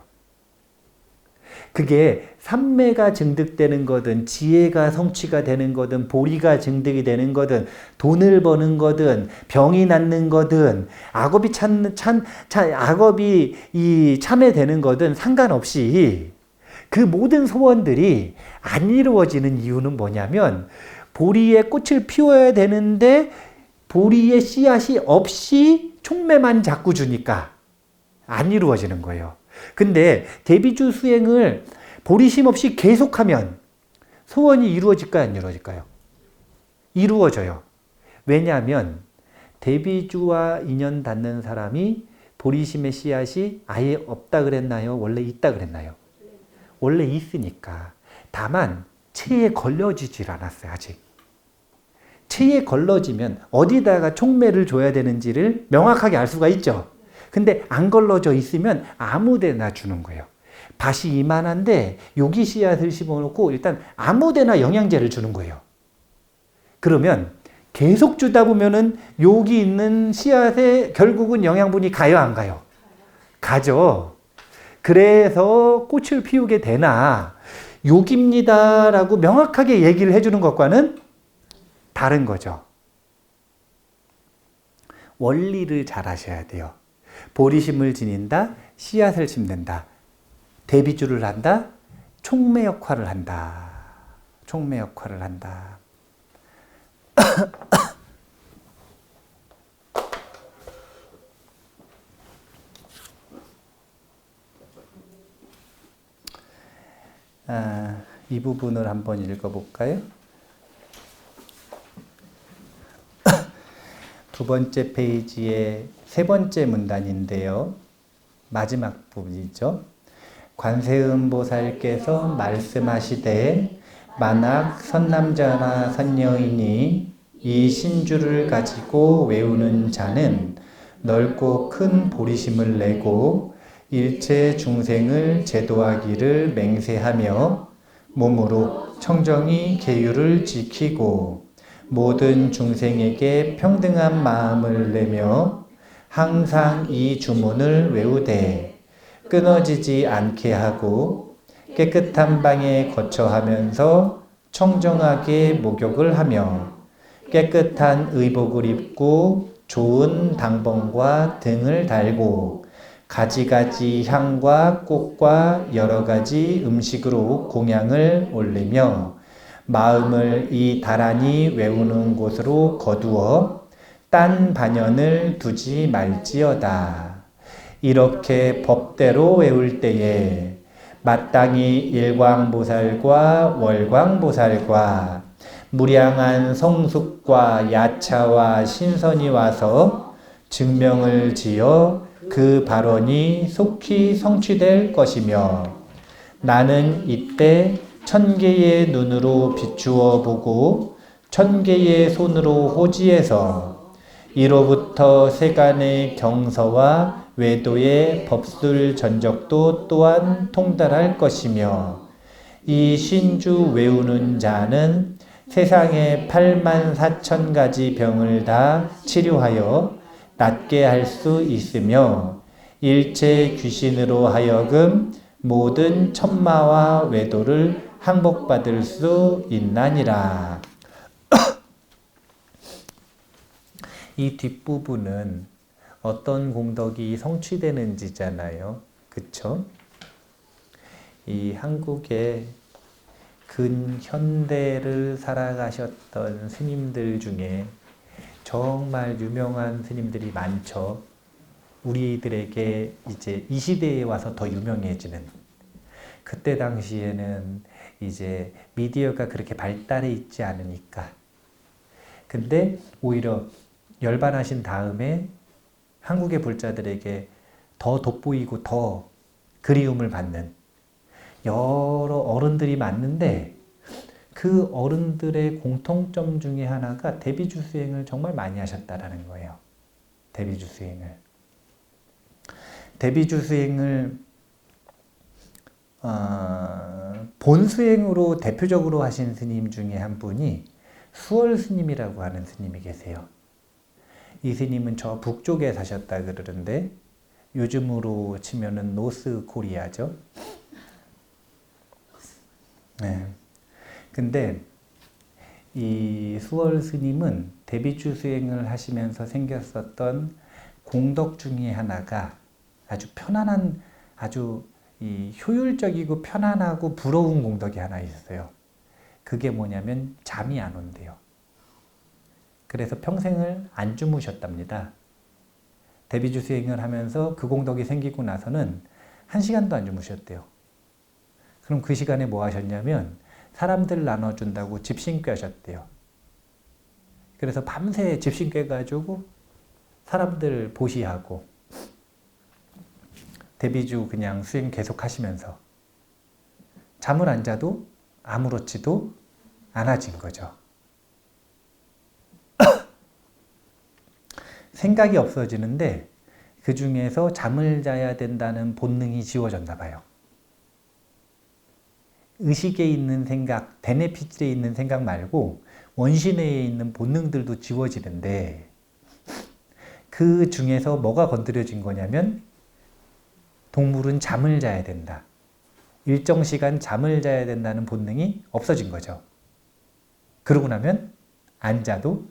그게 삼매가 증득되는 거든 지혜가 성취가 되는 거든 보리가 증득이 되는 거든 돈을 버는 거든 병이 낫는 거든 악업이 악업이 참여되는 거든 상관없이 그 모든 소원들이 안 이루어지는 이유는 뭐냐면 보리의 꽃을 피워야 되는데 보리의 씨앗이 없이 촉매만 자꾸 주니까 안 이루어지는 거예요. 근데 대비주 수행을 보리심 없이 계속하면 소원이 이루어질까요? 안 이루어질까요? 이루어져요. 왜냐하면 대비주와 인연 닿는 사람이 보리심의 씨앗이 아예 없다 그랬나요? 원래 있다 그랬나요? 원래 있으니까. 다만 체에 걸려지질 않았어요. 아직. 체에 걸러지면 어디다가 촉매를 줘야 되는지를 명확하게 알 수가 있죠. 근데 안 걸러져 있으면 아무 데나 주는 거예요. 밭이 이만한데 여기 씨앗을 심어놓고 일단 아무 데나 영양제를 주는 거예요. 그러면 계속 주다 보면은 여기 있는 씨앗에 결국은 영양분이 가요, 안 가요? 가죠. 그래서 꽃을 피우게 되나 여기입니다라고 명확하게 얘기를 해주는 것과는 다른 거죠. 원리를 잘 아셔야 돼요. 보리심을 지닌다, 씨앗을 심는다, 대비주를 한다, 촉매 역할을 한다. 촉매 역할을 한다. 이 부분을 한번 읽어볼까요? 두 번째 페이지의 세 번째 문단인데요. 마지막 부분이죠. 관세음보살께서 말씀하시되 만약 선남자나 선녀인이 이 신주를 가지고 외우는 자는 넓고 큰 보리심을 내고 일체 중생을 제도하기를 맹세하며 몸으로 청정히 계율을 지키고 모든 중생에게 평등한 마음을 내며 항상 이 주문을 외우되 끊어지지 않게 하고 깨끗한 방에 거처하면서 청정하게 목욕을 하며 깨끗한 의복을 입고 좋은 당번과 등을 달고 가지가지 향과 꽃과 여러 가지 음식으로 공양을 올리며 마음을 이 다란히 외우는 곳으로 거두어 딴 반연을 두지 말지어다. 이렇게 법대로 외울 때에 마땅히 일광보살과 월광보살과 무량한 성숙과 야차와 신선이 와서 증명을 지어 그 발언이 속히 성취될 것이며 나는 이때 1000개의 눈으로 비추어 보고 1000개의 손으로 호지해서 이로부터 세간의 경서와 외도의 법술 전적도 또한 통달할 것이며 이 신주 외우는 자는 세상의 84,000가지 병을 다 치료하여 낫게 할 수 있으며 일체 귀신으로 하여금 모든 천마와 외도를 항복받을 수 있나니라. 이 뒷부분은 어떤 공덕이 성취되는지잖아요. 그쵸? 이 한국의 근현대를 살아가셨던 스님들 중에 정말 유명한 스님들이 많죠. 우리들에게 이제 이 시대에 와서 더 유명해지는. 그때 당시에는 이제 미디어가 그렇게 발달해 있지 않으니까. 근데 오히려 열반하신 다음에 한국의 불자들에게 더 돋보이고 더 그리움을 받는 여러 어른들이 많은데 그 어른들의 공통점 중에 하나가 대비주 수행을 정말 많이 하셨다라는 거예요. 대비주 수행을. 대비주 수행을 본 수행으로 대표적으로 하신 스님 중에 한 분이 수월 스님이라고 하는 스님이 계세요. 이 스님은 저 북쪽에 사셨다 그러는데 요즘으로 치면은 노스 코리아죠. 네. 근데 이 수월 스님은 대비주 수행을 하시면서 생겼었던 공덕 중에 하나가 아주 편안한, 아주 이 효율적이고 편안하고 부러운 공덕이 하나 있어요. 그게 뭐냐면 잠이 안 온대요. 그래서 평생을 안 주무셨답니다. 대비주 수행을 하면서 그 공덕이 생기고 나서는 1시간도 안 주무셨대요. 그럼 그 시간에 뭐 하셨냐면 사람들 나눠준다고 집신 꿰셨대요. 그래서 밤새 집신 꿰가지고 사람들 보시하고 대비주 그냥 수행 계속 하시면서 잠을 안 자도 아무렇지도 않아진 거죠. 생각이 없어지는데 그 중에서 잠을 자야 된다는 본능이 지워졌나 봐요. 의식에 있는 생각, 대뇌피질에 있는 생각 말고 원시내에 있는 본능들도 지워지는데 그 중에서 뭐가 건드려진 거냐면 동물은 잠을 자야 된다. 일정 시간 잠을 자야 된다는 본능이 없어진 거죠. 그러고 나면 안 자도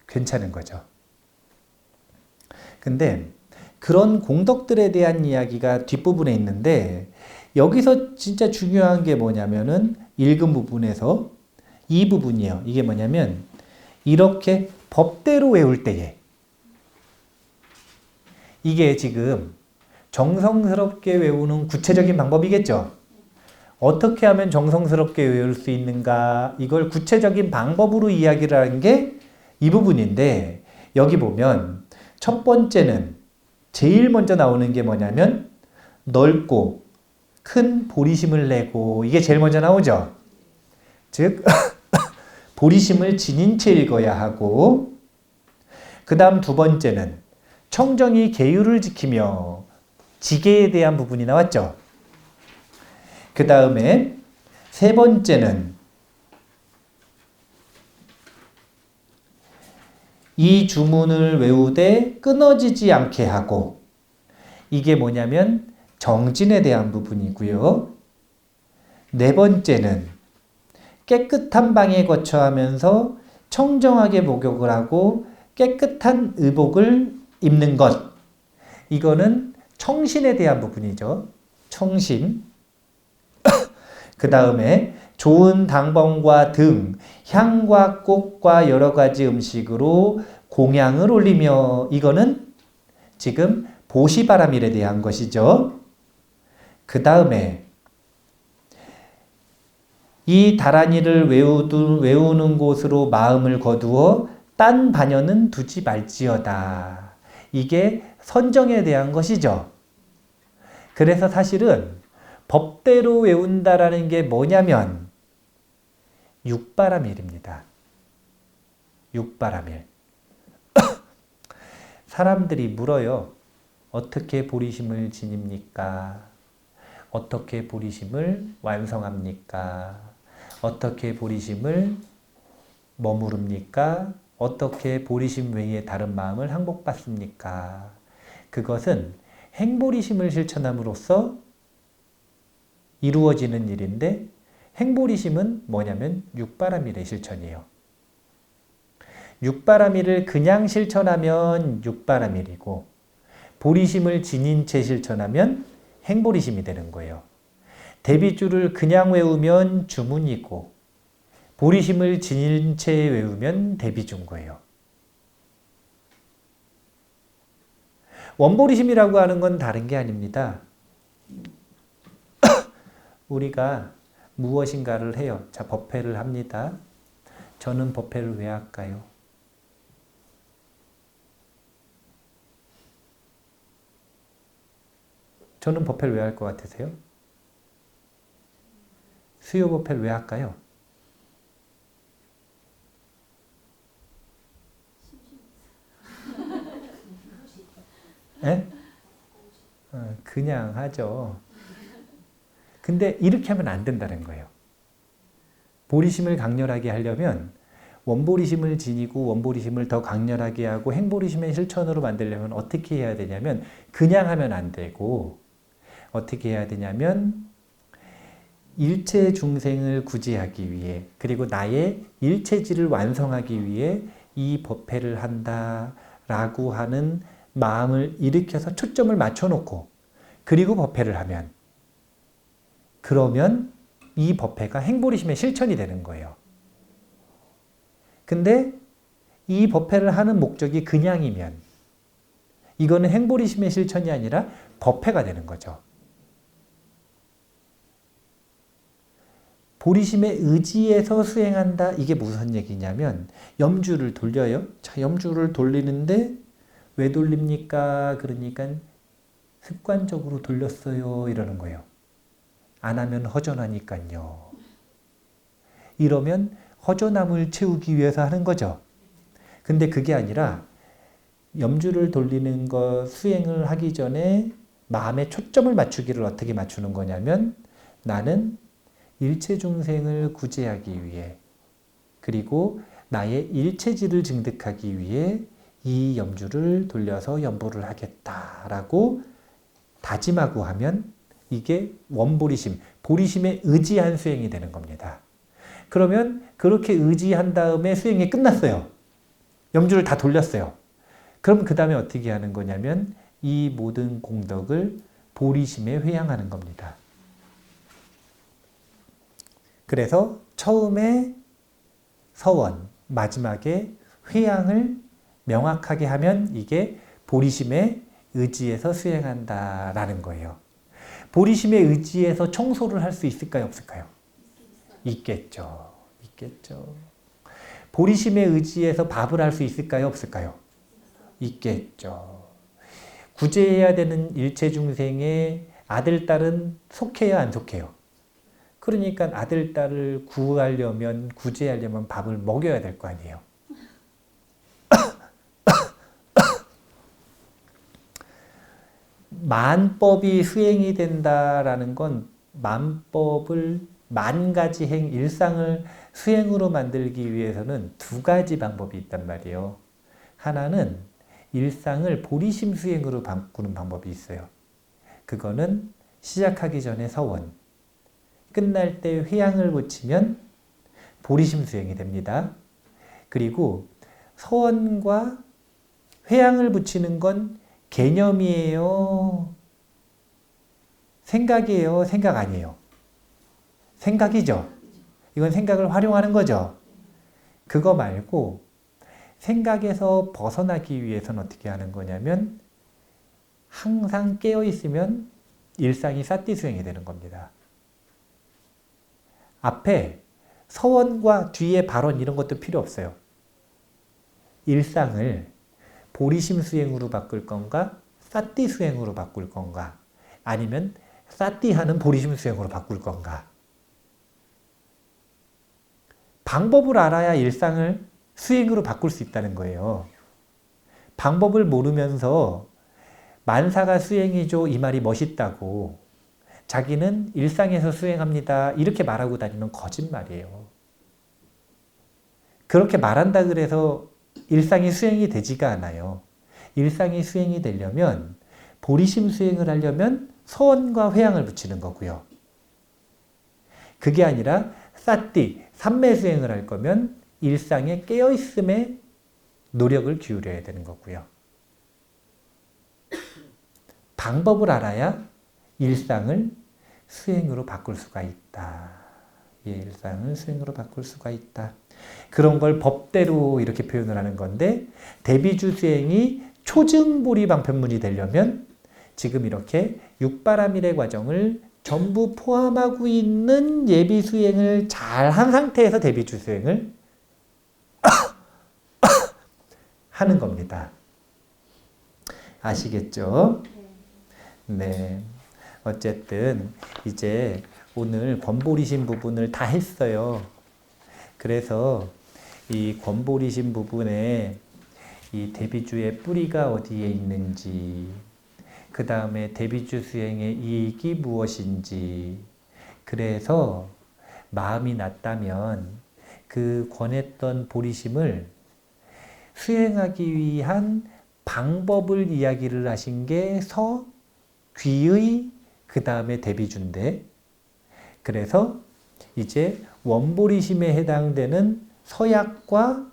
괜찮은 거죠. 근데 그런 공덕들에 대한 이야기가 뒷부분에 있는데 여기서 진짜 중요한 게 뭐냐면은 읽은 부분에서 이 부분이에요. 이게 뭐냐면 이렇게 법대로 외울 때에 이게 지금 정성스럽게 외우는 구체적인 방법이겠죠. 어떻게 하면 정성스럽게 외울 수 있는가 이걸 구체적인 방법으로 이야기를 하는 게 이 부분인데 여기 보면 첫 번째는 제일 먼저 나오는 게 뭐냐면 넓고 큰 보리심을 내고 이게 제일 먼저 나오죠. 즉 보리심을 지닌 채 읽어야 하고 그 다음 두 번째는 청정이 계율을 지키며 지계에 대한 부분이 나왔죠. 그 다음에 세 번째는 이 주문을 외우되 끊어지지 않게 하고 이게 뭐냐면 정진에 대한 부분이고요. 네 번째는 깨끗한 방에 거처하면서 청정하게 목욕을 하고 깨끗한 의복을 입는 것. 이거는 청신에 대한 부분이죠. 청신. 그 다음에 좋은 당번과 등, 향과 꽃과 여러 가지 음식으로 공양을 올리며 이거는 지금 보시바람일에 대한 것이죠. 그 다음에 이 다란이를 외우는 곳으로 마음을 거두어 딴 반연은 두지 말지어다. 이게 선정에 대한 것이죠. 그래서 사실은 법대로 외운다라는 게 뭐냐면 육바라밀입니다. 육바라밀. 사람들이 물어요. 어떻게 보리심을 지닙니까? 어떻게 보리심을 완성합니까? 어떻게 보리심을 머무릅니까? 어떻게 보리심 외에 다른 마음을 항복받습니까? 그것은 행보리심을 실천함으로써 이루어지는 일인데 행보리심은 뭐냐면 육바라밀의 실천이에요. 육바라밀을 그냥 실천하면 육바라밀이고 보리심을 지닌 채 실천하면 행보리심이 되는 거예요. 대비줄을 그냥 외우면 주문이고 보리심을 지닌 채 외우면 대비준 거예요. 원보리심이라고 하는 건 다른 게 아닙니다. 우리가 무엇인가를 해요. 자, 법회를 합니다. 저는 법회를 왜 할까요? 저는 법회를 왜 할 것 같으세요? 수요 법회를 왜 할까요? 예? 그냥 하죠. 근데 이렇게 하면 안 된다는 거예요. 보리심을 강렬하게 하려면 원보리심을 지니고 원보리심을 더 강렬하게 하고 행보리심의 실천으로 만들려면 어떻게 해야 되냐면 그냥 하면 안 되고 어떻게 해야 되냐면 일체 중생을 구제하기 위해 그리고 나의 일체지를 완성하기 위해 이 법회를 한다라고 하는 마음을 일으켜서 초점을 맞춰놓고 그리고 법회를 하면 그러면 이 법회가 행보리심의 실천이 되는 거예요. 근데 이 법회를 하는 목적이 그냥이면 이거는 행보리심의 실천이 아니라 법회가 되는 거죠. 보리심의 의지에서 수행한다. 이게 무슨 얘기냐면 염주를 돌려요. 자, 염주를 돌리는데 왜 돌립니까? 그러니까 습관적으로 돌렸어요. 이러는 거예요. 안 하면 허전하니까요. 이러면 허전함을 채우기 위해서 하는 거죠. 근데 그게 아니라 염주를 돌리는 거 수행을 하기 전에 마음의 초점을 맞추기를 어떻게 맞추는 거냐면 나는 일체 중생을 구제하기 위해 그리고 나의 일체지를 증득하기 위해 이 염주를 돌려서 염보를 하겠다라고 다짐하고 하면 이게 원보리심, 보리심에 의지한 수행이 되는 겁니다. 그러면 그렇게 의지한 다음에 수행이 끝났어요. 염주를 다 돌렸어요. 그럼 그 다음에 어떻게 하는 거냐면 이 모든 공덕을 보리심에 회양하는 겁니다. 그래서 처음에 서원, 마지막에 회양을 명확하게 하면 이게 보리심의 의지에서 수행한다라는 거예요. 보리심의 의지에서 청소를 할 수 있을까요? 없을까요? 있겠죠. 있겠죠. 보리심의 의지에서 밥을 할 수 있을까요? 없을까요? 있겠죠. 구제해야 되는 일체 중생의 아들, 딸은 속해요, 안 속해요? 그러니까 아들, 딸을 구제하려면 밥을 먹여야 될 거 아니에요. 만법이 수행이 된다라는 건 만법을 만 가지 일상을 수행으로 만들기 위해서는 두 가지 방법이 있단 말이에요. 하나는 일상을 보리심 수행으로 바꾸는 방법이 있어요. 그거는 시작하기 전에 서원, 끝날 때 회양을 붙이면 보리심 수행이 됩니다. 그리고 서원과 회양을 붙이는 건 개념이에요? 생각이에요? 생각 아니에요? 생각이죠? 이건 생각을 활용하는 거죠? 그거 말고 생각에서 벗어나기 위해서는 어떻게 하는 거냐면 항상 깨어있으면 일상이 사띠 수행이 되는 겁니다. 앞에 서원과 뒤에 발언 이런 것도 필요 없어요. 일상을 보리심 수행으로 바꿀 건가 사띠 수행으로 바꿀 건가 아니면 사띠하는 보리심 수행으로 바꿀 건가. 방법을 알아야 일상을 수행으로 바꿀 수 있다는 거예요. 방법을 모르면서 만사가 수행이죠 이 말이 멋있다고 자기는 일상에서 수행합니다 이렇게 말하고 다니면 거짓말이에요. 그렇게 말한다 그래서 일상이 수행이 되지가 않아요. 일상이 수행이 되려면 보리심 수행을 하려면 서원과 회양을 붙이는 거고요. 그게 아니라 사띠, 삼매 수행을 할 거면 일상에 깨어있음에 노력을 기울여야 되는 거고요. 방법을 알아야 일상을 수행으로 바꿀 수가 있다. 일상을 수행으로 바꿀 수가 있다. 그런 걸 법대로 이렇게 표현을 하는 건데 대비주 수행이 초증보리 방편문이 되려면 지금 이렇게 육바라밀의 과정을 전부 포함하고 있는 예비 수행을 잘 한 상태에서 대비주 수행을 하는 겁니다. 아시겠죠? 네. 어쨌든 이제 오늘 권보리심 부분을 다 했어요. 그래서 이 권보리심 부분에 이 대비주의 뿌리가 어디에 있는지, 그 다음에 대비주 수행의 이익이 무엇인지, 그래서 마음이 났다면 그 권했던 보리심을 수행하기 위한 방법을 이야기를 하신 게 서귀의 그 다음에 대비주인데, 그래서 이제 원보리심에 해당되는 서약과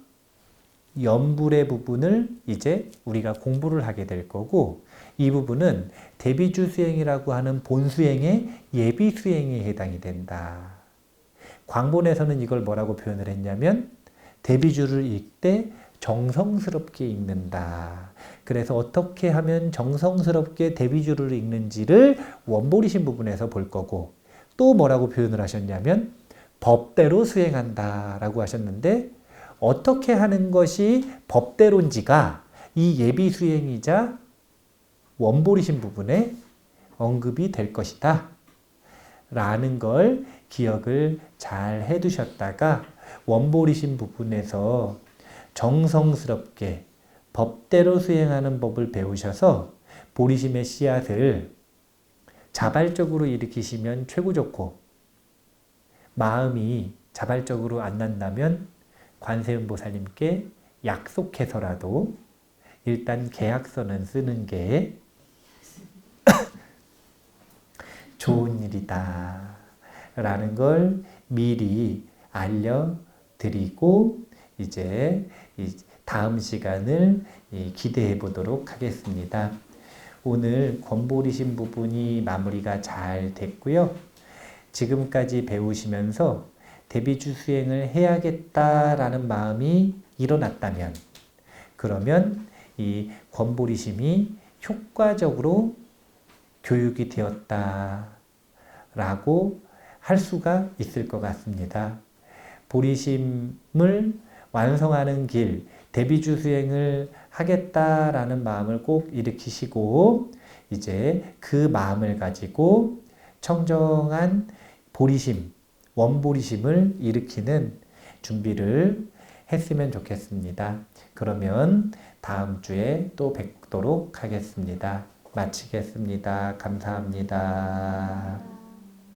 연불의 부분을 이제 우리가 공부를 하게 될 거고, 이 부분은 대비주 수행이라고 하는 본수행의 예비 수행에 해당이 된다. 광본에서는 이걸 뭐라고 표현을 했냐면 대비주를 읽되 정성스럽게 읽는다. 그래서 어떻게 하면 정성스럽게 대비주를 읽는지를 원보리심 부분에서 볼 거고, 또 뭐라고 표현을 하셨냐면 법대로 수행한다 라고 하셨는데, 어떻게 하는 것이 법대로인지가 이 예비 수행이자 원보리심 부분에 언급이 될 것이다 라는 걸 기억을 잘 해두셨다가 원보리심 부분에서 정성스럽게 법대로 수행하는 법을 배우셔서 보리심의 씨앗을 자발적으로 일으키시면 최고 좋고, 마음이 자발적으로 안 난다면 관세음보살님께 약속해서라도 일단 계약서는 쓰는 게 좋은 일이다 라는 걸 미리 알려드리고 이제 다음 시간을 기대해 보도록 하겠습니다. 오늘 권보리심 부분이 마무리가 잘 됐고요. 지금까지 배우시면서 대비주 수행을 해야겠다라는 마음이 일어났다면, 그러면 이 권보리심이 효과적으로 교육이 되었다라고 할 수가 있을 것 같습니다. 보리심을 완성하는 길, 대비주 수행을 하겠다라는 마음을 꼭 일으키시고, 이제 그 마음을 가지고 청정한 보리심, 원보리심을 일으키는 준비를 했으면 좋겠습니다. 그러면 다음 주에 또 뵙도록 하겠습니다. 마치겠습니다. 감사합니다.